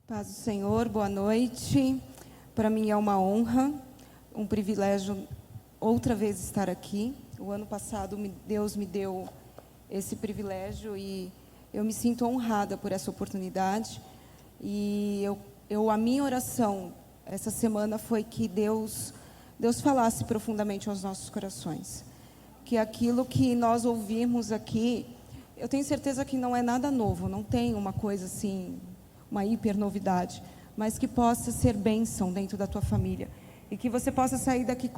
Paz do Senhor, boa noite. Para mim é uma honra, um privilégio outra vez estar aqui. O ano passado Deus me deu esse privilégio e eu me sinto honrada por essa oportunidade. E a minha oração essa semana foi que Deus falasse profundamente aos nossos corações. Que aquilo que nós ouvimos aqui, eu tenho certeza que não é nada novo, não tem uma coisa assim, uma hiper novidade, mas que possa ser bênção dentro da tua família e que você possa sair daqui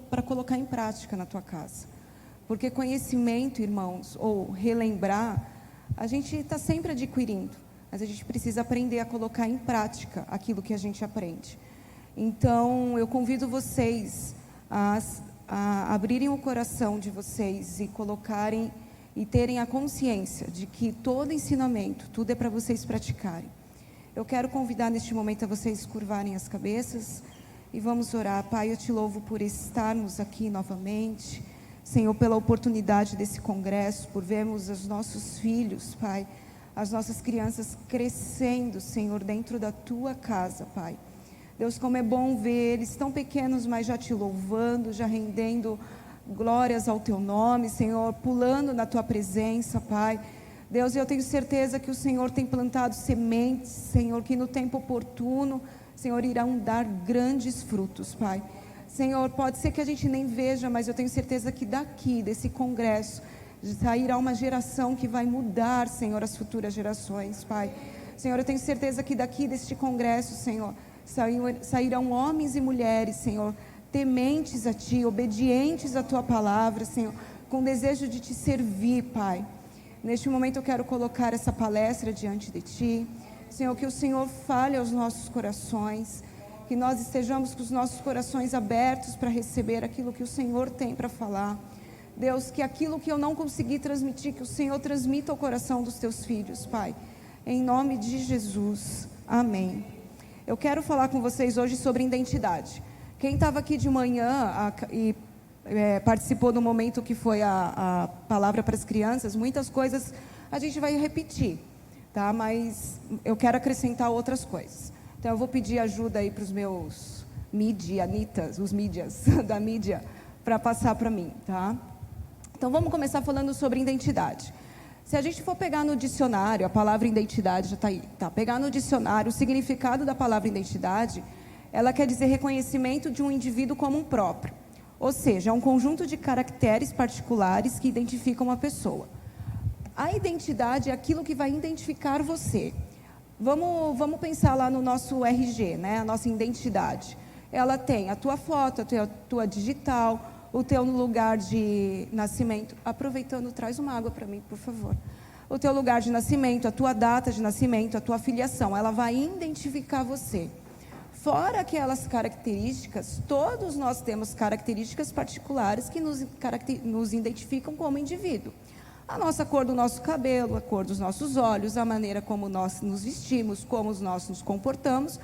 para colocar em prática na tua casa. Porque conhecimento, irmãos, ou relembrar, a gente está sempre adquirindo, mas a gente precisa aprender a colocar em prática aquilo que a gente aprende. Então, eu convido vocês a abrirem o coração de vocês e colocarem e terem a consciência de que todo ensinamento, tudo é para vocês praticarem. Eu quero convidar neste momento a vocês curvarem as cabeças e vamos orar. Pai, eu te louvo por estarmos aqui novamente, Senhor, pela oportunidade desse congresso, por vermos os nossos filhos, Pai, as nossas crianças crescendo, Senhor, dentro da tua casa, Pai. Deus, como é bom ver eles tão pequenos, mas já te louvando, já rendendo glórias ao teu nome, Senhor, pulando na tua presença, Pai. Deus, eu tenho certeza que o Senhor tem plantado sementes, Senhor, que no tempo oportuno, Senhor, irão dar grandes frutos, Pai. Senhor, pode ser que a gente nem veja, mas eu tenho certeza que daqui, desse congresso, sairá uma geração que vai mudar, Senhor, as futuras gerações, Pai. Senhor, eu tenho certeza que daqui deste congresso, Senhor, sairão homens e mulheres, Senhor, tementes a Ti, obedientes à Tua palavra, Senhor, com desejo de Te servir, Pai. Neste momento eu quero colocar essa palestra diante de Ti, Senhor, que o Senhor fale aos nossos corações, que nós estejamos com os nossos corações abertos para receber aquilo que o Senhor tem para falar. Deus, que aquilo que eu não consegui transmitir, que o Senhor transmita ao coração dos Teus filhos, Pai, em nome de Jesus, amém. Eu quero falar com vocês hoje sobre identidade. Quem estava aqui de manhã participou do momento que foi a palavra para as crianças, muitas coisas a gente vai repetir, tá? Mas eu quero acrescentar outras coisas. Então eu vou pedir ajuda aí para os meus midianitas, os mídias da mídia, para passar para mim, tá? Então vamos começar falando sobre identidade. Se a gente for pegar no dicionário, a palavra identidade já está aí, tá? Pegar no dicionário o significado da palavra identidade, ela quer dizer reconhecimento de um indivíduo como um próprio. Ou seja, é um conjunto de caracteres particulares que identificam uma pessoa. A identidade é aquilo que vai identificar você. Vamos pensar lá no nosso RG, né? A nossa identidade. Ela tem a tua foto, a tua digital, o teu lugar de nascimento. Aproveitando, traz uma água para mim, por favor. O teu lugar de nascimento, a tua data de nascimento, a tua filiação. Ela vai identificar você. Fora aquelas características, todos nós temos características particulares que nos identificam como indivíduo. A nossa cor do nosso cabelo, a cor dos nossos olhos, a maneira como nós nos vestimos, como nós nos comportamos,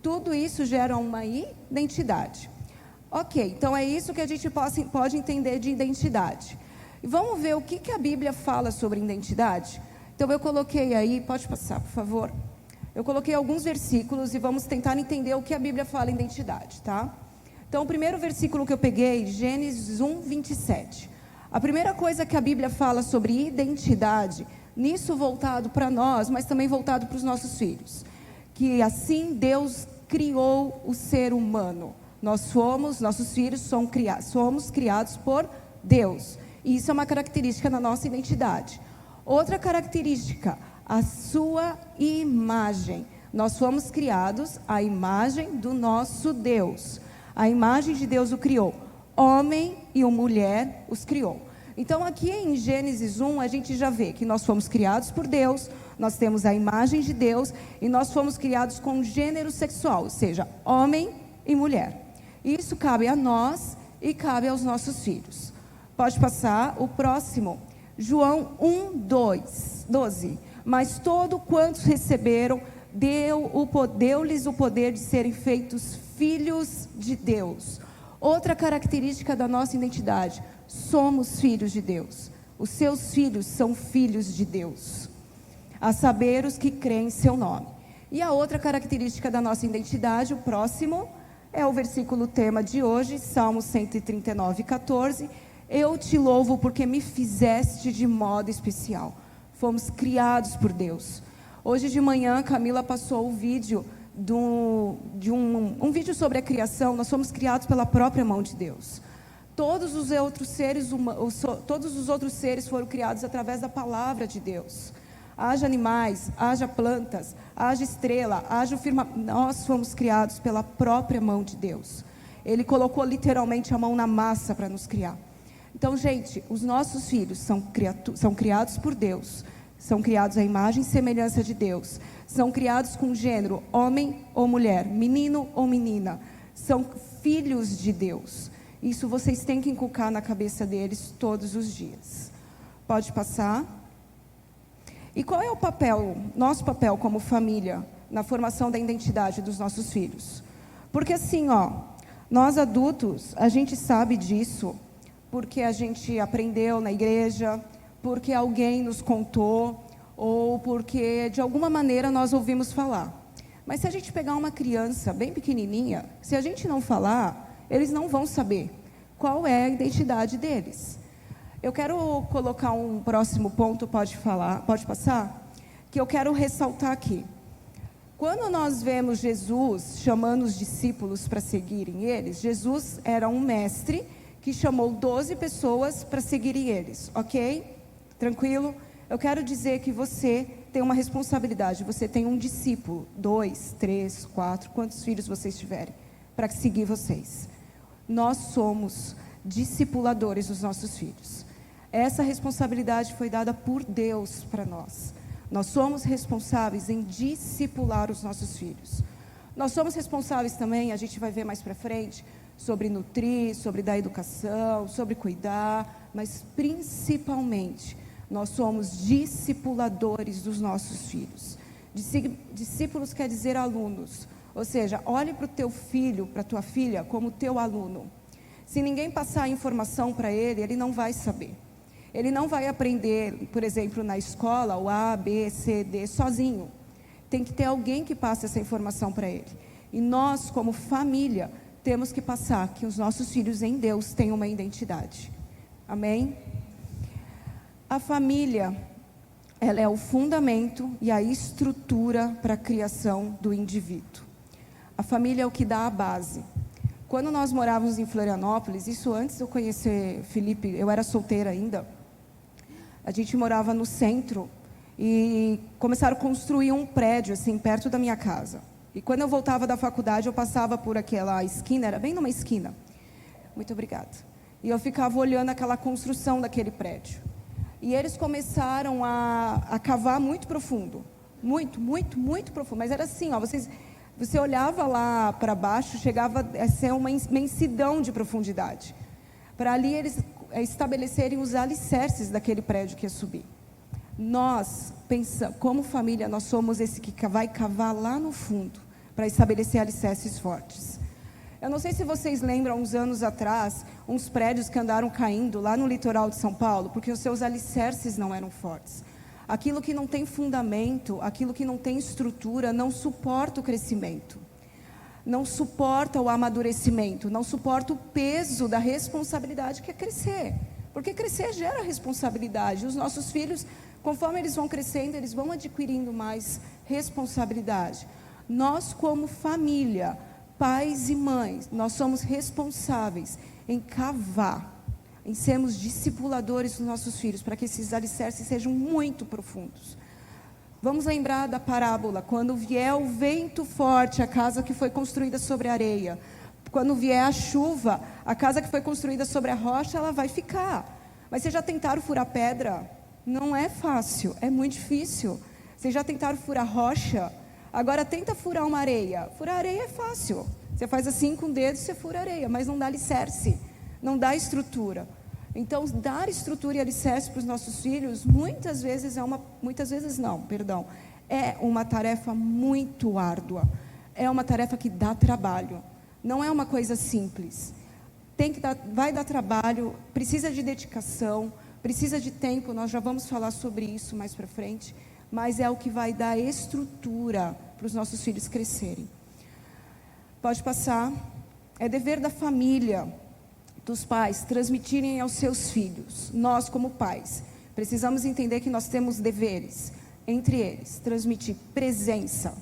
tudo isso gera uma identidade. Ok, então é isso que a gente pode entender de identidade. E vamos ver o que a Bíblia fala sobre identidade? Então eu coloquei aí, pode passar, por favor. Eu coloquei alguns versículos e vamos tentar entender o que a Bíblia fala em identidade, tá? Então, o primeiro versículo que eu peguei, Gênesis 1, 27. A primeira coisa que a Bíblia fala sobre identidade, nisso voltado para nós, mas também voltado para os nossos filhos. Que assim Deus criou o ser humano. Nossos filhos somos criados por Deus. E isso é uma característica da nossa identidade. Outra característica, a sua imagem. Nós fomos criados à imagem do nosso Deus. A imagem de Deus o criou. Homem e mulher os criou. Então aqui em Gênesis 1 a gente já vê que nós fomos criados por Deus, nós temos a imagem de Deus e nós fomos criados com gênero sexual, ou seja, homem e mulher. Isso cabe a nós e cabe aos nossos filhos. Pode passar o próximo. João 1, 12. Mas todo quantos receberam, deu-lhes o poder de serem feitos filhos de Deus. Outra característica da nossa identidade, somos filhos de Deus. Os seus filhos são filhos de Deus. A saber, os que creem em seu nome. E a outra característica da nossa identidade, o próximo, é o versículo tema de hoje, Salmos 139, 14. Eu te louvo porque me fizeste de modo especial. Fomos criados por Deus. Hoje de manhã, Camila passou o vídeo um vídeo sobre a criação. Nós somos criados pela própria mão de Deus. Todos os outros seres foram criados através da palavra de Deus. Haja animais, haja plantas, haja estrela, haja o firmamento. Nós fomos criados pela própria mão de Deus. Ele colocou literalmente a mão na massa para nos criar. Então, gente, os nossos filhos são criados por Deus. São criados à imagem e semelhança de Deus. São criados com gênero, homem ou mulher, menino ou menina. São filhos de Deus. Isso vocês têm que inculcar na cabeça deles todos os dias. Pode passar. E qual é o papel, nosso papel como família, na formação da identidade dos nossos filhos? Porque assim, nós adultos, a gente sabe disso, porque a gente aprendeu na igreja, porque alguém nos contou, ou porque de alguma maneira nós ouvimos falar. Mas se a gente pegar uma criança bem pequenininha, se a gente não falar, eles não vão saber qual é a identidade deles. Eu quero colocar um próximo ponto, pode passar? Que eu quero ressaltar aqui. Quando nós vemos Jesus chamando os discípulos para seguirem eles, Jesus era um mestre que chamou 12 pessoas para seguirem eles, ok? Tranquilo? Eu quero dizer que você tem uma responsabilidade, você tem um discípulo, 2, 3, 4, quantos filhos vocês tiverem, para seguir vocês. Nós somos discipuladores dos nossos filhos. Essa responsabilidade foi dada por Deus para nós. Nós somos responsáveis em discipular os nossos filhos. Nós somos responsáveis também, a gente vai ver mais para frente, sobre nutrir, sobre dar educação, sobre cuidar, mas principalmente, nós somos discipuladores dos nossos filhos. Discípulos quer dizer alunos, ou seja, olhe para o teu filho, para a tua filha, como teu aluno. Se ninguém passar a informação para ele, ele não vai saber. Ele não vai aprender, por exemplo, na escola, o A, B, C, D, sozinho. Tem que ter alguém que passe essa informação para ele. E nós, como família, temos que passar que os nossos filhos em Deus têm uma identidade. Amém? A família, ela é o fundamento e a estrutura para a criação do indivíduo. A família é o que dá a base. Quando nós morávamos em Florianópolis, isso antes de eu conhecer Felipe, eu era solteira ainda, a gente morava no centro e começaram a construir um prédio assim, perto da minha casa. E quando eu voltava da faculdade, eu passava por aquela esquina, era bem numa esquina. Muito obrigada. E eu ficava olhando aquela construção daquele prédio. E eles começaram a cavar muito profundo. Muito, muito, muito profundo. Mas era assim, você olhava lá para baixo, chegava a ser uma imensidão de profundidade. Para ali eles estabelecerem os alicerces daquele prédio que ia subir. Nós, como família, nós somos esse que vai cavar lá no fundo, para estabelecer alicerces fortes. Eu não sei se vocês lembram, uns anos atrás, uns prédios que andaram caindo lá no litoral de São Paulo, porque os seus alicerces não eram fortes. Aquilo que não tem fundamento, aquilo que não tem estrutura, não suporta o crescimento, não suporta o amadurecimento, não suporta o peso da responsabilidade que é crescer. Porque crescer gera responsabilidade. Os nossos filhos, conforme eles vão crescendo, eles vão adquirindo mais responsabilidade. Nós, como família, pais e mães, nós somos responsáveis em cavar, em sermos discipuladores dos nossos filhos, para que esses alicerces sejam muito profundos. Vamos lembrar da parábola, quando vier o vento forte, a casa que foi construída sobre a areia. Quando vier a chuva, a casa que foi construída sobre a rocha, ela vai ficar. Mas vocês já tentaram furar pedra? Não é fácil, é muito difícil. Vocês já tentaram furar rocha? Agora tenta furar uma areia. Furar areia é fácil. Você faz assim com o dedo, você fura a areia, mas não dá alicerce, não dá estrutura. Então, dar estrutura e alicerce para os nossos filhos, muitas vezes é uma tarefa muito árdua. É uma tarefa que dá trabalho. Não é uma coisa simples. Vai dar trabalho, precisa de dedicação, precisa de tempo, nós já vamos falar sobre isso mais para frente. mas é o que vai dar estrutura para os nossos filhos crescerem. Pode passar. É dever da família, dos pais, transmitirem aos seus filhos. Nós, como pais, precisamos entender que nós temos deveres. Entre eles, transmitir presença.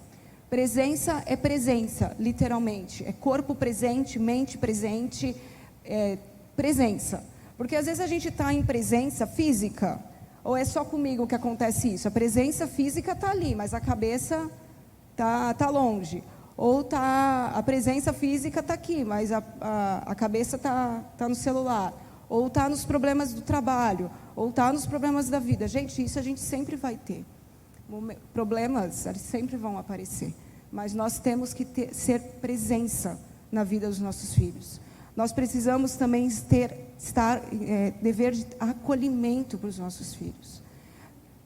Presença é presença, literalmente. É corpo presente, mente presente, presença. Porque às vezes a gente está em presença física, ou é só comigo que acontece isso? A presença física está ali, mas a cabeça tá longe. Ou a presença física está aqui, mas a cabeça está no celular. Ou está nos problemas do trabalho, ou está nos problemas da vida. Gente, isso a gente sempre vai ter. Problemas, eles sempre vão aparecer. Mas nós temos que ser presença na vida dos nossos filhos. Nós precisamos também dever de acolhimento para os nossos filhos.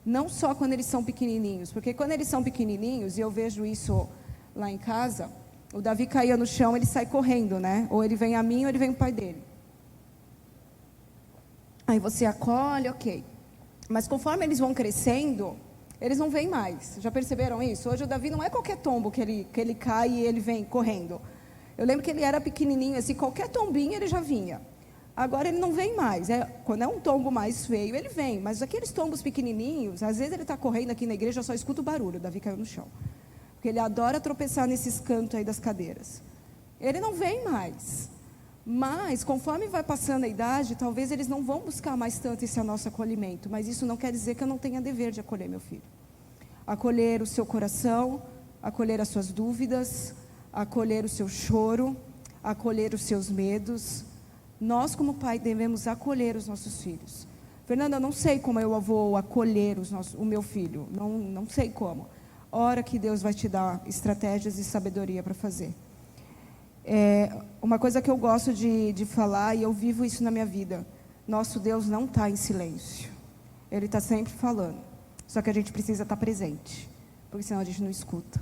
Não só quando eles são pequenininhos, porque quando eles são pequenininhos, e eu vejo isso lá em casa, o Davi caía no chão, ele sai correndo, né? Ou ele vem a mim, ou ele vem o pai dele. Aí você acolhe, ok. Mas conforme eles vão crescendo, eles não vêm mais. Já perceberam isso? Hoje o Davi não é qualquer tombo que ele cai e ele vem correndo. Eu lembro que ele era pequenininho, assim, qualquer tombinho ele já vinha. Agora ele não vem mais. Quando é um tombo mais feio, ele vem. Mas aqueles tombos pequenininhos, às vezes ele está correndo aqui na igreja, eu só escuto o barulho. O Davi caiu no chão. Porque ele adora tropeçar nesses cantos aí das cadeiras. Ele não vem mais. Mas, conforme vai passando a idade, talvez eles não vão buscar mais tanto esse nosso acolhimento. Mas isso não quer dizer que eu não tenha dever de acolher meu filho. Acolher o seu coração, acolher as suas dúvidas, acolher o seu choro, acolher os seus medos. Nós, como pai, devemos acolher os nossos filhos. Fernanda, eu não sei como eu vou acolher o meu filho. Não sei como. Ora que Deus vai te dar estratégias e sabedoria para fazer. Uma coisa que eu gosto de falar, e eu vivo isso na minha vida. Nosso Deus não está em silêncio. Ele está sempre falando. Só que a gente precisa estar presente, porque senão a gente não escuta.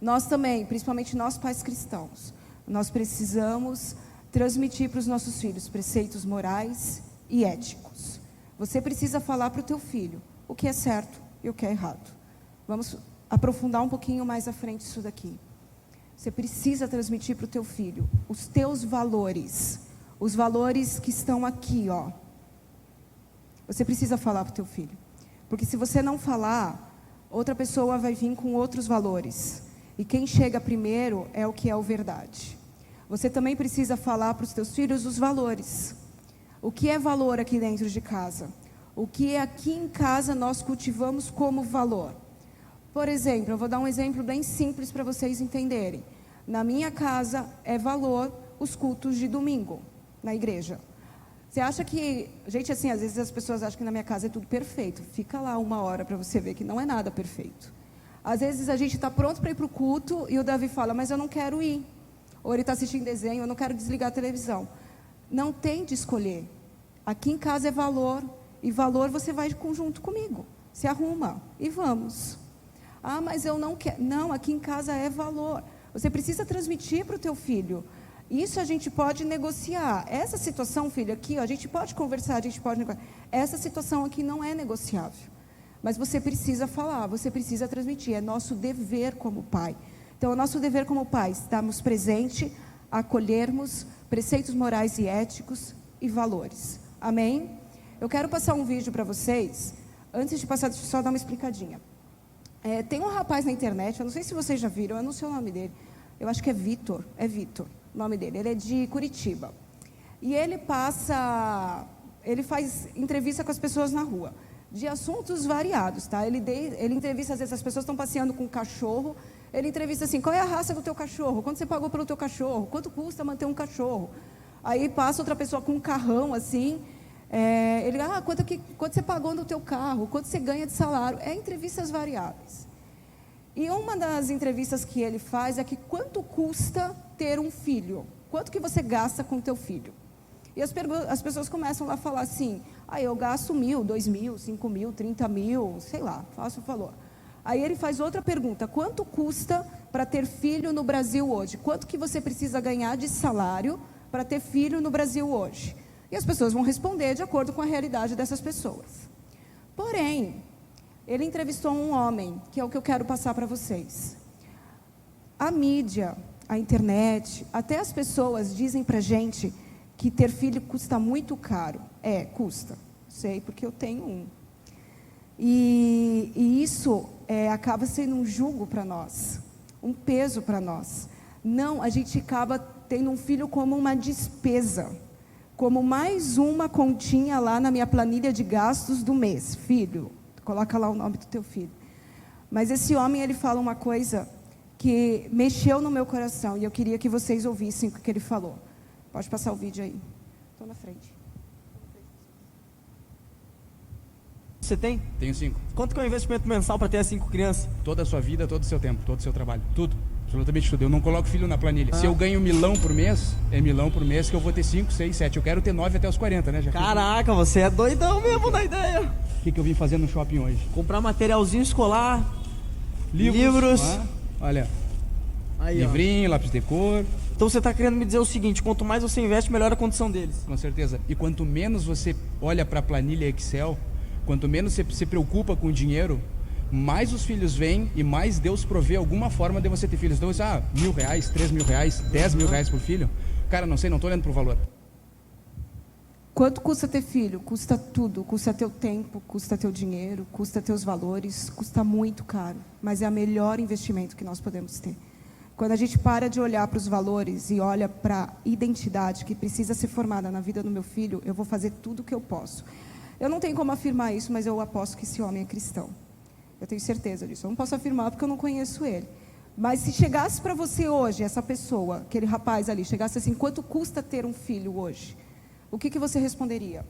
Nós também, principalmente nós pais cristãos, nós precisamos transmitir para os nossos filhos preceitos morais e éticos. Você precisa falar para o teu filho o que é certo e o que é errado. Vamos aprofundar um pouquinho mais à frente isso daqui. Você precisa transmitir para o teu filho os teus valores. Os valores que estão aqui, ó. Você precisa falar para o teu filho. Porque se você não falar, outra pessoa vai vir com outros valores. E quem chega primeiro é o que é o verdade. Você também precisa falar para os teus filhos os valores. O que é valor aqui dentro de casa? O que aqui em casa nós cultivamos como valor? Por exemplo, eu vou dar um exemplo bem simples para vocês entenderem. Na minha casa é valor os cultos de domingo, na igreja. Você acha que... Gente, assim, às vezes as pessoas acham que na minha casa é tudo perfeito. Fica lá 1 hora para você ver que não é nada perfeito. Às vezes a gente está pronto para ir para o culto e o Davi fala, mas eu não quero ir. Ou ele está assistindo desenho, eu não quero desligar a televisão. Não tente escolher. Aqui em casa é valor. E valor você vai junto comigo. Se arruma e vamos. Ah, mas eu não quero. Não, aqui em casa é valor. Você precisa transmitir para o teu filho. Isso a gente pode negociar. Essa situação, filho, aqui, ó, a gente pode conversar, a gente pode negociar. Essa situação aqui não é negociável. Mas você precisa falar, você precisa transmitir. É nosso dever como pai. Então, é nosso dever como pai estarmos presentes, acolhermos preceitos morais e éticos e valores. Amém? Eu quero passar um vídeo para vocês. Antes de passar, deixa eu só dar uma explicadinha. Tem um rapaz na internet, eu não sei se vocês já viram, eu não sei o nome dele. Eu acho que é Vitor o nome dele. Ele é de Curitiba. E ele faz entrevista com as pessoas na rua, de assuntos variados, tá? Ele entrevista, às vezes as pessoas estão passeando com um cachorro, ele entrevista assim, qual é a raça do teu cachorro? Quanto você pagou pelo teu cachorro? Quanto custa manter um cachorro? Aí passa outra pessoa com um carrão assim, quanto você pagou no teu carro? Quanto você ganha de salário? Entrevistas variáveis. E uma das entrevistas que ele faz é que quanto custa ter um filho? Quanto que você gasta com o teu filho? E as pessoas começam lá a falar assim, eu gasto 1.000, 2.000, 5.000, 30.000, sei lá, faço o valor. Aí ele faz outra pergunta, quanto custa para ter filho no Brasil hoje? Quanto que você precisa ganhar de salário para ter filho no Brasil hoje? E as pessoas vão responder de acordo com a realidade dessas pessoas. Porém, Ele entrevistou um homem, que é o que eu quero passar para vocês. A mídia, a internet, até as pessoas dizem para a gente que ter filho custa muito caro. Custa. Sei, porque eu tenho um. E isso acaba sendo um jugo para nós, um peso para nós. Não, a gente acaba tendo um filho como uma despesa, como mais uma continha lá na minha planilha de gastos do mês. Filho, coloca lá o nome do teu filho. Mas esse homem, ele fala uma coisa que mexeu no meu coração, e eu queria que vocês ouvissem o que ele falou. Pode passar o vídeo aí. Estou na frente. Você tem? Tenho 5. Quanto que é o investimento mensal para ter as 5 crianças? Toda a sua vida, todo o seu tempo, todo o seu trabalho. Tudo. Absolutamente tudo. Eu não coloco filho na planilha. Se eu ganho milão por mês, é milão por mês que eu vou ter 5, 6, 7. Eu quero ter 9 até os 40, né? Caraca, você é doidão mesmo na ideia. O que eu vim fazer no shopping hoje? Comprar materialzinho escolar, livros. Olha, Aí, livrinho, lápis de cor. Então você está querendo me dizer o seguinte: quanto mais você investe, melhor a condição deles. Com certeza. E quanto menos você olha para a planilha Excel, quanto menos você se preocupa com o dinheiro, mais os filhos vêm e mais Deus provê alguma forma de você ter filhos. Então, R$1.000, R$3.000, R$10.000 por filho. Cara, não sei, não estou olhando para o valor. Quanto custa ter filho? Custa tudo. Custa teu tempo, custa teu dinheiro, custa teus valores, custa muito caro. Mas é o melhor investimento que nós podemos ter. Quando a gente para de olhar para os valores e olha para a identidade que precisa ser formada na vida do meu filho, eu vou fazer tudo o que eu posso. Eu não tenho como afirmar isso, mas eu aposto que esse homem é cristão. Eu tenho certeza disso. Eu não posso afirmar porque eu não conheço ele. Mas se chegasse para você hoje, essa pessoa, aquele rapaz ali, chegasse assim: quanto custa ter um filho hoje? O que você responderia?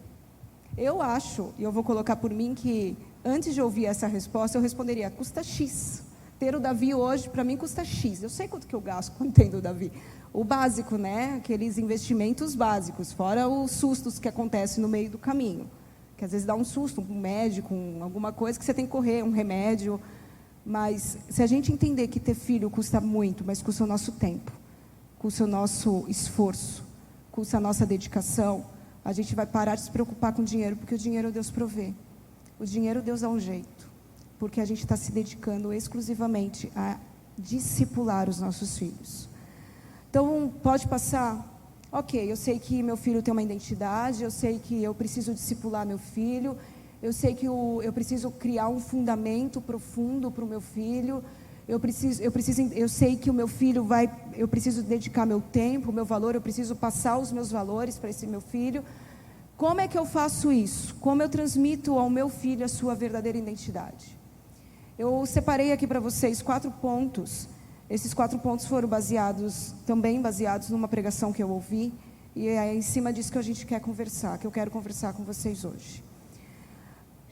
Eu acho, e eu vou colocar por mim, que antes de ouvir essa resposta, eu responderia: custa X. Ter o Davi hoje, para mim, custa X. Eu sei quanto que eu gasto quando tenho o Davi. O básico, né? Aqueles investimentos básicos, fora os sustos que acontecem no meio do caminho. Que às vezes dá um susto, um médico, alguma coisa que você tem que correr, um remédio. Mas se a gente entender que ter filho custa muito, mas custa o nosso tempo, custa o nosso esforço, custa a nossa dedicação, a gente vai parar de se preocupar com o dinheiro, porque o dinheiro Deus provê. O dinheiro Deus dá um jeito, porque a gente está se dedicando exclusivamente a discipular os nossos filhos. Então, pode passar? Ok, eu sei que meu filho tem uma identidade, eu sei que eu preciso discipular meu filho, eu sei que eu preciso criar um fundamento profundo para o meu filho, eu sei que o meu filho eu preciso dedicar meu tempo, meu valor, eu preciso passar os meus valores para esse meu filho. Como é que eu faço isso? Como eu transmito ao meu filho a sua verdadeira identidade? Eu separei aqui para vocês 4 pontos. Esses 4 pontos foram também baseados numa pregação que eu ouvi, e é em cima disso que a gente quer conversar, que eu quero conversar com vocês hoje.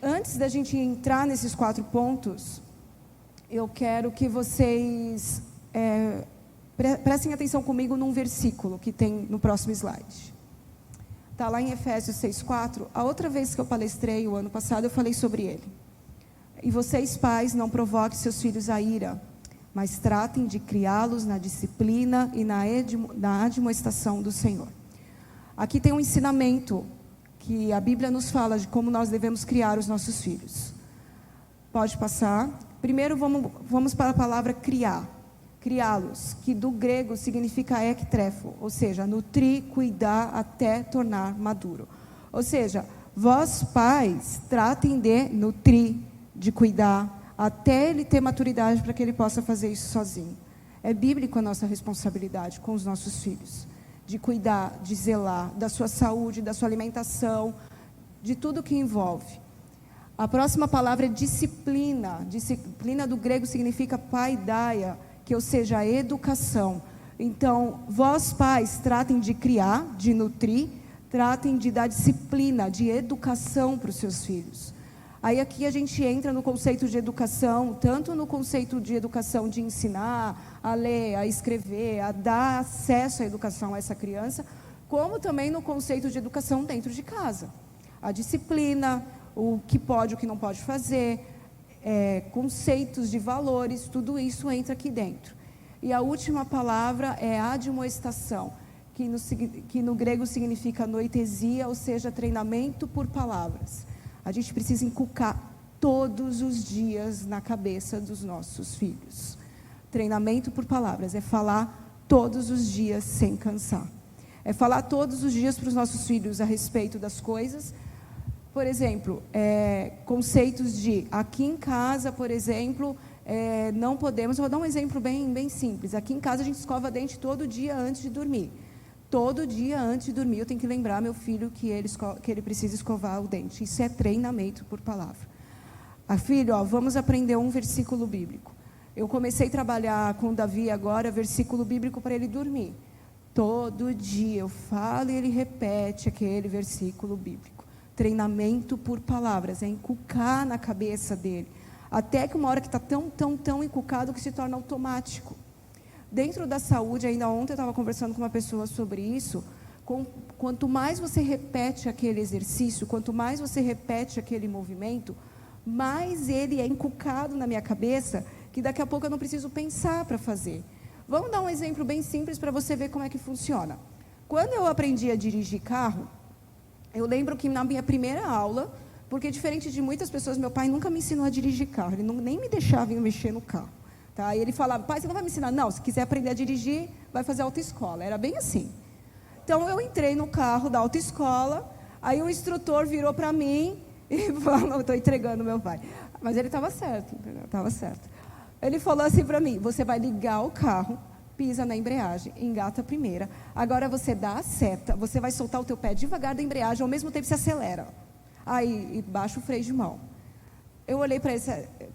Antes da gente entrar nesses 4 pontos, eu quero que vocês prestem atenção comigo num versículo que tem no próximo slide. Está lá em Efésios 6,4. A outra vez que eu palestrei, o ano passado, eu falei sobre ele. E vocês, pais, não provoquem seus filhos a ira, mas tratem de criá-los na disciplina e na admoestação do Senhor. Aqui tem um ensinamento que a Bíblia nos fala de como nós devemos criar os nossos filhos. Pode passar. Primeiro vamos para a palavra criar. Criá-los, que do grego significa ektrefo, ou seja, nutrir, cuidar até tornar maduro. Ou seja, vós pais, tratem de nutrir, de cuidar, até ele ter maturidade para que ele possa fazer isso sozinho. É bíblico a nossa responsabilidade com os nossos filhos, de cuidar, de zelar da sua saúde, da sua alimentação, de tudo que envolve. A próxima palavra é disciplina. Disciplina do grego significa paideia, que ou seja, a educação. Então, vós pais, tratem de criar, de nutrir, tratem de dar disciplina, de educação para os seus filhos. Aí aqui a gente entra no conceito de educação, tanto no conceito de educação de ensinar a ler, a escrever, a dar acesso à educação a essa criança, como também no conceito de educação dentro de casa. A disciplina, o que pode, o que não pode fazer, conceitos de valores, tudo isso entra aqui dentro. E a última palavra é admoestação, que no grego significa noitesia, ou seja, treinamento por palavras. A gente precisa inculcar todos os dias na cabeça dos nossos filhos. Treinamento por palavras é falar todos os dias sem cansar. É falar todos os dias para os nossos filhos a respeito das coisas. Por exemplo, conceitos de, aqui em casa, por exemplo, não podemos... Vou dar um exemplo bem simples. Aqui em casa a gente escova dente todo dia antes de dormir. Todo dia antes de dormir eu tenho que lembrar meu filho que ele precisa escovar o dente. Isso é treinamento por palavra. Filho, vamos aprender um versículo bíblico. Eu comecei a trabalhar com o Davi agora, versículo bíblico para ele dormir. Todo dia eu falo e ele repete aquele versículo bíblico. Treinamento por palavras, é inculcar na cabeça dele. Até que uma hora que está tão inculcado que se torna automático. Dentro da saúde, ainda ontem eu estava conversando com uma pessoa sobre isso. Quanto mais você repete aquele exercício, quanto mais você repete aquele movimento, mais ele é inculcado na minha cabeça, que daqui a pouco eu não preciso pensar para fazer. Vamos dar um exemplo bem simples para você ver como é que funciona. Quando eu aprendi a dirigir carro, eu lembro que na minha primeira aula, porque diferente de muitas pessoas, meu pai nunca me ensinou a dirigir carro, ele nem me deixava eu mexer no carro. Tá? E ele falava, pai, você não vai me ensinar? Não, se quiser aprender a dirigir, vai fazer autoescola. Era bem assim. Então, eu entrei no carro da autoescola, aí o instrutor virou para mim e falou, estou entregando meu pai. Mas ele estava certo, estava certo. Ele falou assim para mim, você vai ligar o carro, pisa na embreagem, engata a primeira, agora você dá a seta, você vai soltar o teu pé devagar da embreagem, ao mesmo tempo se acelera. Aí, e baixa o freio de mão. Eu olhei para ele,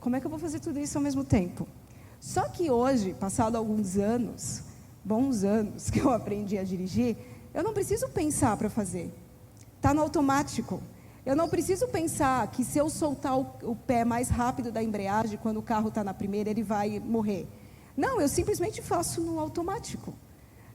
como é que eu vou fazer tudo isso ao mesmo tempo? Só que hoje, passado alguns anos, bons anos que eu aprendi a dirigir, eu não preciso pensar para fazer. Está no automático. Eu não preciso pensar que se eu soltar o pé mais rápido da embreagem, quando o carro está na primeira, ele vai morrer. Não, eu simplesmente faço no automático.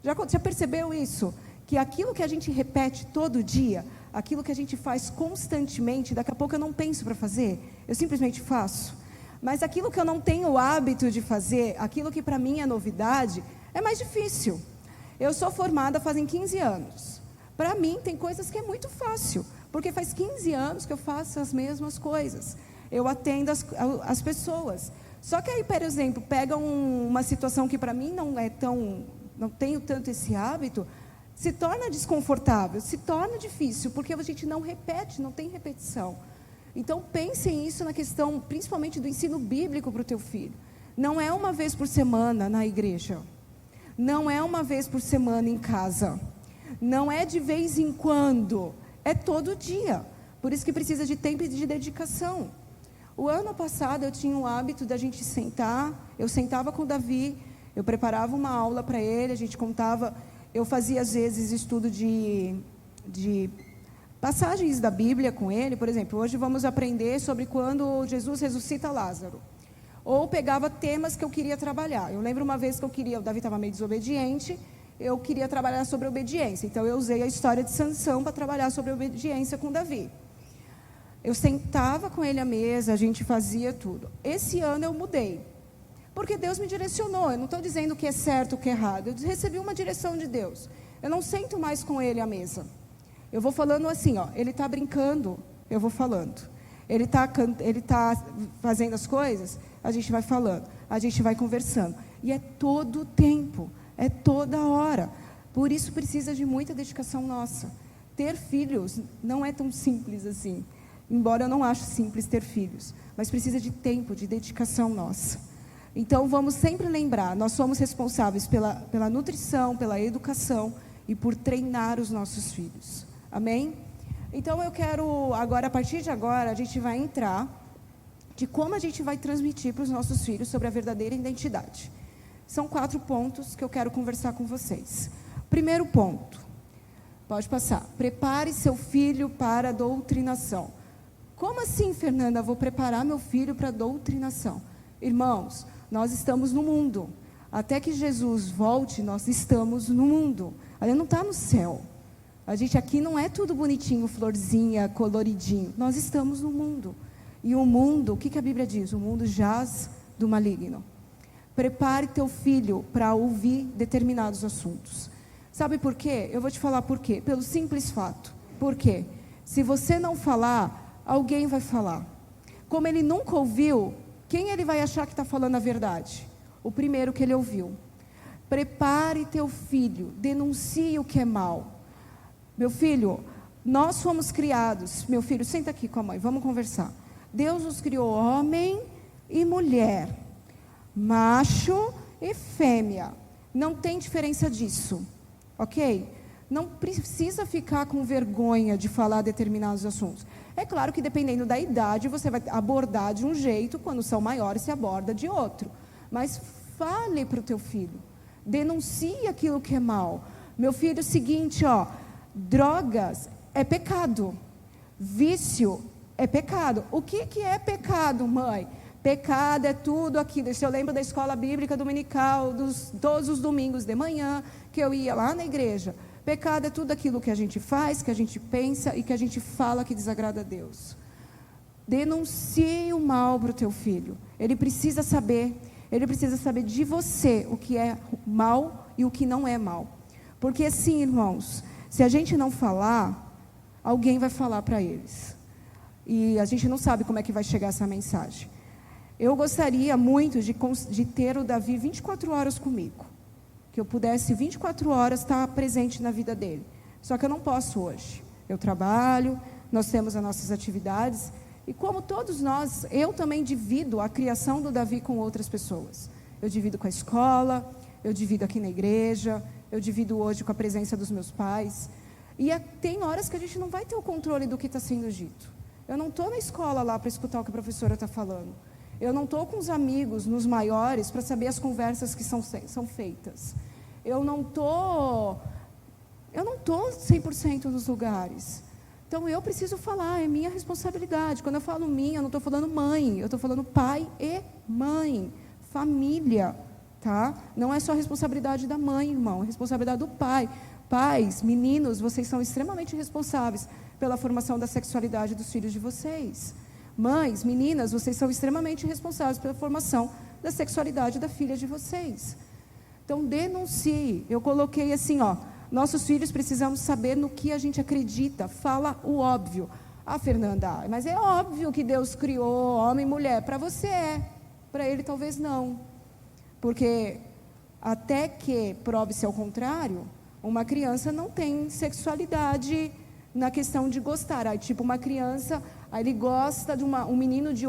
Já percebeu isso? Que aquilo que a gente repete todo dia, aquilo que a gente faz constantemente, daqui a pouco eu não penso para fazer, eu simplesmente faço. Mas aquilo que eu não tenho o hábito de fazer, aquilo que para mim é novidade, é mais difícil. Eu sou formada fazem 15 anos. Para mim, tem coisas que é muito fácil, porque faz 15 anos que eu faço as mesmas coisas. Eu atendo as pessoas. Só que aí, por exemplo, pega uma situação que para mim não tenho tanto esse hábito, se torna desconfortável, se torna difícil, porque a gente não repete, não tem repetição. Então, pensem isso na questão, principalmente do ensino bíblico para o teu filho. Não é uma vez por semana na igreja. Não é uma vez por semana em casa. Não é de vez em quando. É todo dia. Por isso que precisa de tempo e de dedicação. O ano passado eu tinha o hábito da gente sentar. Eu sentava com o Davi. Eu preparava uma aula para ele. A gente contava. Eu fazia às vezes estudo de passagens da Bíblia com ele. Por exemplo, hoje vamos aprender sobre quando Jesus ressuscita Lázaro. Ou pegava temas que eu queria trabalhar. Eu lembro uma vez que o Davi estava meio desobediente, eu queria trabalhar sobre obediência. Então, eu usei a história de Sansão para trabalhar sobre obediência com Davi. Eu sentava com ele à mesa, a gente fazia tudo. Esse ano eu mudei, porque Deus me direcionou. Eu não estou dizendo o que é certo, o que é errado. Eu recebi uma direção de Deus. Eu não sento mais com ele à mesa. Eu vou falando assim, ele está brincando, eu vou falando. Ele está fazendo as coisas, a gente vai falando, a gente vai conversando. E é todo o tempo, é toda hora. Por isso precisa de muita dedicação nossa. Ter filhos não é tão simples assim. Embora eu não ache simples ter filhos. Mas precisa de tempo, de dedicação nossa. Então vamos sempre lembrar, nós somos responsáveis pela nutrição, pela educação e por treinar os nossos filhos. Amém? Então eu quero, agora, a partir de agora, a gente vai entrar de como a gente vai transmitir para os nossos filhos sobre a verdadeira identidade. São 4 pontos que eu quero conversar com vocês. Primeiro ponto, pode passar. Prepare seu filho para a doutrinação. Como assim, Fernanda? Vou preparar meu filho para a doutrinação. Irmãos, nós estamos no mundo. Até que Jesus volte, nós estamos no mundo. A gente não está no céu. A gente aqui não é tudo bonitinho, florzinha, coloridinho. Nós estamos no mundo. E o mundo, o que a Bíblia diz? O mundo jaz do maligno. Prepare teu filho para ouvir determinados assuntos. Sabe por quê? Eu vou te falar por quê. Pelo simples fato. Por quê? Se você não falar, alguém vai falar. Como ele nunca ouviu, quem ele vai achar que está falando a verdade? O primeiro que ele ouviu. Prepare teu filho, denuncie o que é mal. Meu filho, nós fomos criados. Meu filho, senta aqui com a mãe, vamos conversar. Deus nos criou homem e mulher, macho e fêmea. Não tem diferença disso, ok? Não precisa ficar com vergonha de falar determinados assuntos. É claro que dependendo da idade, você vai abordar de um jeito, quando são maiores, se aborda de outro. Mas fale para o teu filho, denuncie aquilo que é mal. Meu filho, é o seguinte, drogas é pecado, vício é pecado. O que é pecado, mãe? Pecado é tudo aquilo. Eu lembro da escola bíblica dominical, todos os domingos de manhã, que eu ia lá na igreja. Pecado é tudo aquilo que a gente faz, que a gente pensa e que a gente fala que desagrada a Deus. Denuncie o mal para o teu filho. Ele precisa saber de você o que é mal e o que não é mal. Porque assim, irmãos, se a gente não falar, alguém vai falar para eles. E a gente não sabe como é que vai chegar essa mensagem. Eu gostaria muito de ter o Davi 24 horas comigo. Que eu pudesse 24 horas estar presente na vida dele. Só que eu não posso hoje. Eu trabalho, nós temos as nossas atividades. E como todos nós, eu também divido a criação do Davi com outras pessoas. Eu divido com a escola, eu divido aqui na igreja, eu divido hoje com a presença dos meus pais. E tem horas que a gente não vai ter o controle do que está sendo dito. Eu não estou na escola lá para escutar o que a professora está falando. Eu não estou com os amigos, nos maiores, para saber as conversas que são feitas. Eu não estou 100% nos lugares. Então, eu preciso falar, é minha responsabilidade. Quando eu falo minha, eu não estou falando mãe, eu estou falando pai e mãe, família, tá? Não é só a responsabilidade da mãe, irmão, é a responsabilidade do pai. Pais, meninos, vocês são extremamente responsáveis pela formação da sexualidade dos filhos de vocês. Mães, meninas, vocês são extremamente responsáveis pela formação da sexualidade da filha de vocês. Então, denuncie. Eu coloquei assim, nossos filhos precisamos saber no que a gente acredita. Fala o óbvio. Fernanda, mas é óbvio que Deus criou homem e mulher. Para você para ele talvez não. Porque até que prove-se ao contrário, uma criança não tem sexualidade na questão de gostar. Aí, tipo, uma criança, ele gosta de um menino de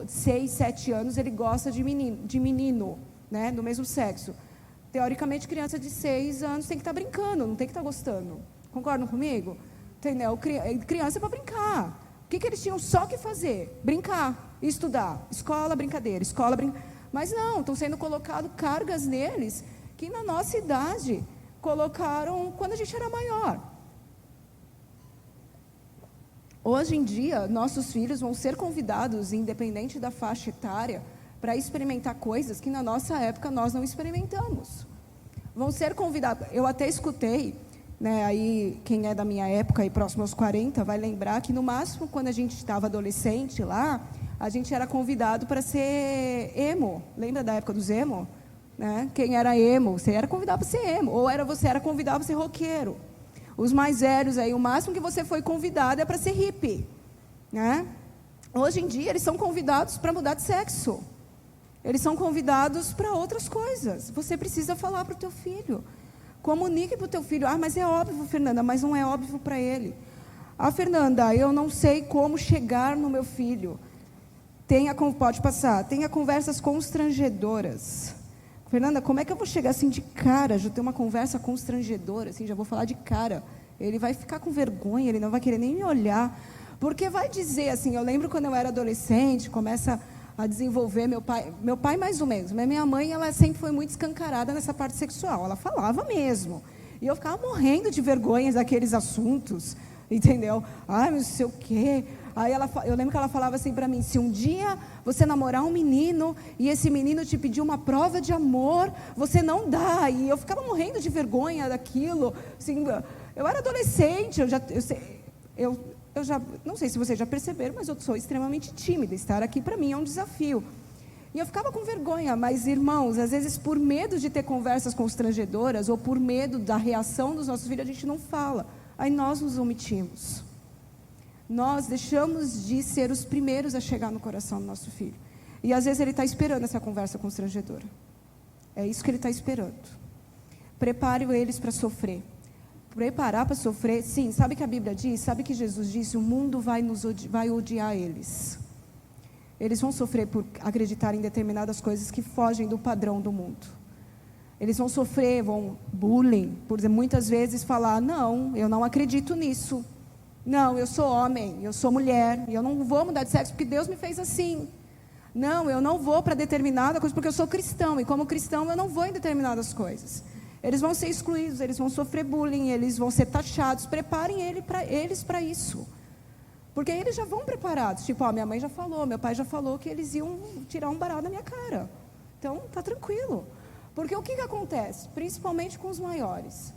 6, 7 anos, ele gosta de menino, né, do mesmo sexo. Teoricamente, criança de 6 anos tem que estar brincando, não tem que estar gostando. Concordam comigo? Entendeu? Criança é para brincar. O que eles tinham só que fazer? Brincar, estudar. Escola, brincadeira. Escola, brincadeira. Mas não, estão sendo colocadas cargas neles que na nossa idade colocaram quando a gente era maior. Hoje em dia, nossos filhos vão ser convidados, independente da faixa etária, para experimentar coisas que na nossa época nós não experimentamos. Vão ser convidados. Eu até escutei, né, aí quem é da minha época e próximo aos 40 vai lembrar que no máximo quando a gente estava adolescente lá, a gente era convidado para ser emo. Lembra da época dos emo? Né? Quem era emo? Você era convidado para ser emo. Ou você era convidado para ser roqueiro. Os mais velhos aí, o máximo que você foi convidado é para ser hippie. Né? Hoje em dia eles são convidados para mudar de sexo. Eles são convidados para outras coisas. Você precisa falar para o teu filho. Comunique para o teu filho. Mas é óbvio, Fernanda, mas não é óbvio para ele. Fernanda, eu não sei como chegar no meu filho. Pode passar. Tenha conversas constrangedoras. Fernanda, como é que eu vou chegar assim de cara? Já ter uma conversa constrangedora, assim, já vou falar de cara. Ele vai ficar com vergonha, ele não vai querer nem me olhar. Porque vai dizer assim, eu lembro quando eu era adolescente, começa a desenvolver, meu pai mais ou menos, mas minha mãe, ela sempre foi muito escancarada nessa parte sexual, ela falava mesmo, e eu ficava morrendo de vergonha daqueles assuntos, entendeu? Mas não sei o quê, aí eu lembro que ela falava assim para mim, se um dia você namorar um menino, e esse menino te pedir uma prova de amor, você não dá, e eu ficava morrendo de vergonha daquilo, assim, eu era adolescente, eu já, não sei se vocês já perceberam, mas eu sou extremamente tímida. Estar aqui para mim é um desafio. E eu ficava com vergonha, mas irmãos, às vezes por medo de ter conversas constrangedoras ou por medo da reação dos nossos filhos, a gente não fala. Aí nós nos omitimos. Nós deixamos de ser os primeiros a chegar no coração do nosso filho. E às vezes ele está esperando essa conversa constrangedora. É isso que ele está esperando. Prepare eles para sofrer. Preparar para sofrer, sim, sabe que a Bíblia diz? Sabe que Jesus disse? O mundo vai odiar eles. Eles vão sofrer por acreditar em determinadas coisas que fogem do padrão do mundo. Eles vão sofrer, bullying, por muitas vezes falar, não, eu não acredito nisso. Não, eu sou homem, eu sou mulher, e eu não vou mudar de sexo porque Deus me fez assim. Não, eu não vou para determinada coisa porque eu sou cristão, e como cristão eu não vou em determinadas coisas. Eles vão ser excluídos, eles vão sofrer bullying, eles vão ser taxados. Preparem eles para isso. Porque eles já vão preparados. Tipo, minha mãe já falou, meu pai já falou que eles iam tirar um barato da minha cara. Então, tá tranquilo. Porque o que acontece? Principalmente com os maiores.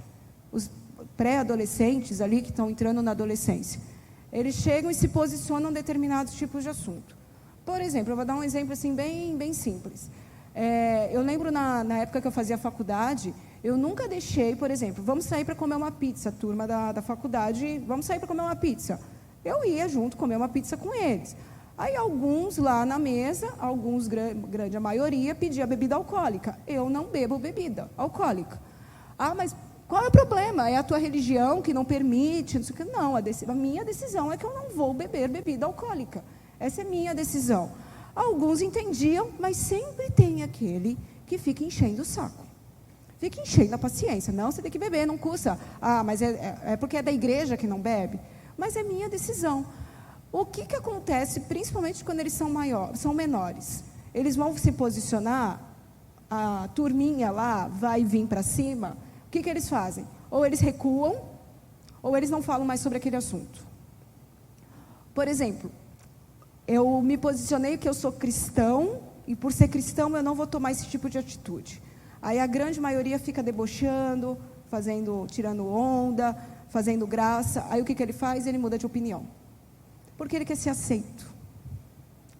Os pré-adolescentes ali, que estão entrando na adolescência. Eles chegam e se posicionam em determinados tipos de assunto. Por exemplo, eu vou dar um exemplo assim, bem simples. Eu lembro na época que eu fazia faculdade, eu nunca deixei, por exemplo, vamos sair para comer uma pizza, turma da faculdade, vamos sair para comer uma pizza. Eu ia junto comer uma pizza com eles. Aí alguns lá na mesa, alguns, grande a maioria, pedia bebida alcoólica. Eu não bebo bebida alcoólica. Mas qual é o problema? É a tua religião que não permite? Não sei o que. Não, a minha decisão é que eu não vou beber bebida alcoólica. Essa é minha decisão. Alguns entendiam, mas sempre tem aquele que fica enchendo o saco. Fica enchendo a paciência. Não, você tem que beber, não custa. Mas é porque é da igreja que não bebe? Mas é minha decisão. O que acontece, principalmente quando eles são menores? Eles vão se posicionar, a turminha lá vai vir para cima. O que eles fazem? Ou eles recuam, ou eles não falam mais sobre aquele assunto. Por exemplo, eu me posicionei que eu sou cristão, e por ser cristão eu não vou tomar esse tipo de atitude. Aí a grande maioria fica debochando, tirando onda, fazendo graça. Aí o que ele faz? Ele muda de opinião. Porque ele quer ser aceito.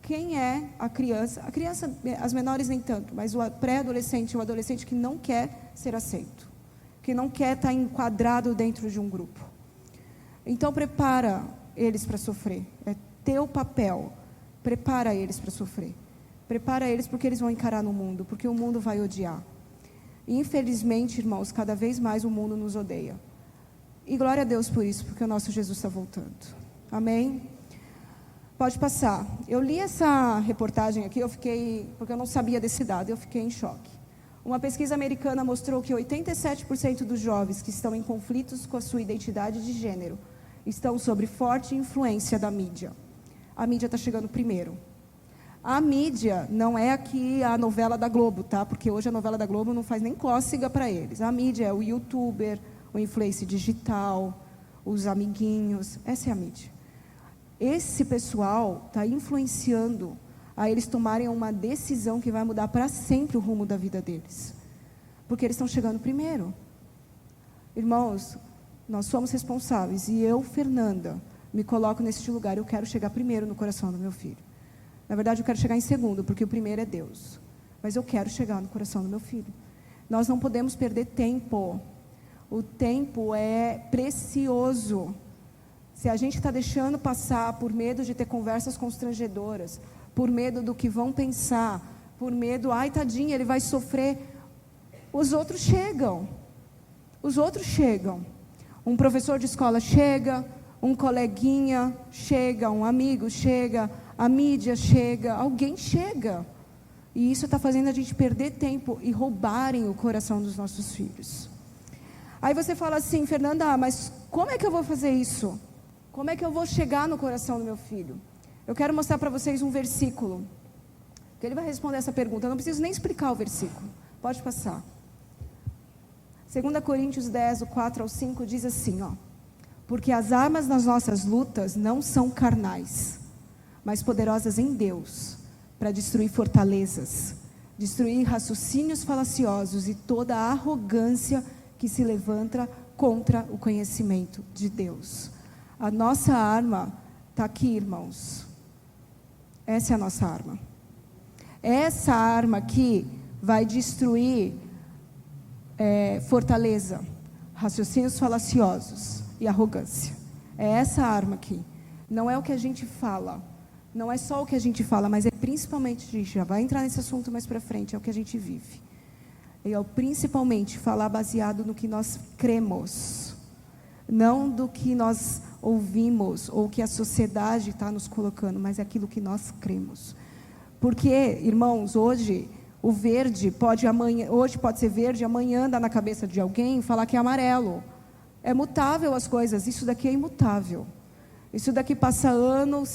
Quem é a criança? A criança, as menores nem tanto, mas o pré-adolescente, o adolescente que não quer ser aceito. Que não quer estar enquadrado dentro de um grupo. Então prepara eles para sofrer. É teu papel. Prepara eles para sofrer. Prepara eles porque eles vão encarar no mundo, porque o mundo vai odiar. E, infelizmente, irmãos, cada vez mais o mundo nos odeia. E glória a Deus por isso, porque o nosso Jesus está voltando. Amém? Pode passar. Eu li essa reportagem aqui, porque eu não sabia desse dado, eu fiquei em choque. Uma pesquisa americana mostrou que 87% dos jovens que estão em conflitos com a sua identidade de gênero estão sob forte influência da mídia. A mídia está chegando primeiro. A mídia não é aqui a novela da Globo, tá? Porque hoje a novela da Globo não faz nem cócega para eles. A mídia é o youtuber, o influencer digital, os amiguinhos. Essa é a mídia. Esse pessoal está influenciando a eles tomarem uma decisão que vai mudar para sempre o rumo da vida deles. Porque eles estão chegando primeiro. Irmãos, nós somos responsáveis. E eu, Fernanda, me coloco neste lugar. Eu quero chegar primeiro no coração do meu filho. Na verdade, eu quero chegar em segundo, porque o primeiro é Deus. Mas eu quero chegar no coração do meu filho. Nós não podemos perder tempo. O tempo é precioso. Se a gente está deixando passar por medo de ter conversas constrangedoras, por medo do que vão pensar, por medo, ai tadinho, ele vai sofrer, os outros chegam. Os outros chegam. Um professor de escola chega, um coleguinha chega, um amigo chega, a mídia chega, alguém chega. E isso está fazendo a gente perder tempo e roubarem o coração dos nossos filhos. Aí você fala assim, Fernanda, mas como é que eu vou fazer isso? Como é que eu vou chegar no coração do meu filho? Eu quero mostrar para vocês um versículo, que ele vai responder essa pergunta. Eu não preciso nem explicar o versículo. Pode passar. 2 Coríntios 10, 4 ao 5, diz assim, ó. Porque as armas das nossas lutas não são carnais, mas poderosas em Deus, para destruir fortalezas, destruir raciocínios falaciosos e toda a arrogância que se levanta contra o conhecimento de Deus. A nossa arma está aqui, irmãos. Essa é a nossa arma. Essa arma aqui vai destruir fortaleza, raciocínios falaciosos e arrogância. É essa arma aqui. não é o que a gente fala, não é só o que a gente fala, mas é principalmente, a gente já vai entrar nesse assunto mais para frente, é o que a gente vive. E é principalmente falar baseado no que nós cremos, não do que nós ouvimos ou que a sociedade está nos colocando, mas é aquilo que nós cremos. Porque, irmãos, hoje o verde hoje pode ser verde, amanhã andar na cabeça de alguém e falar que é amarelo. É mutável as coisas, isso daqui é imutável. Isso daqui passa ano,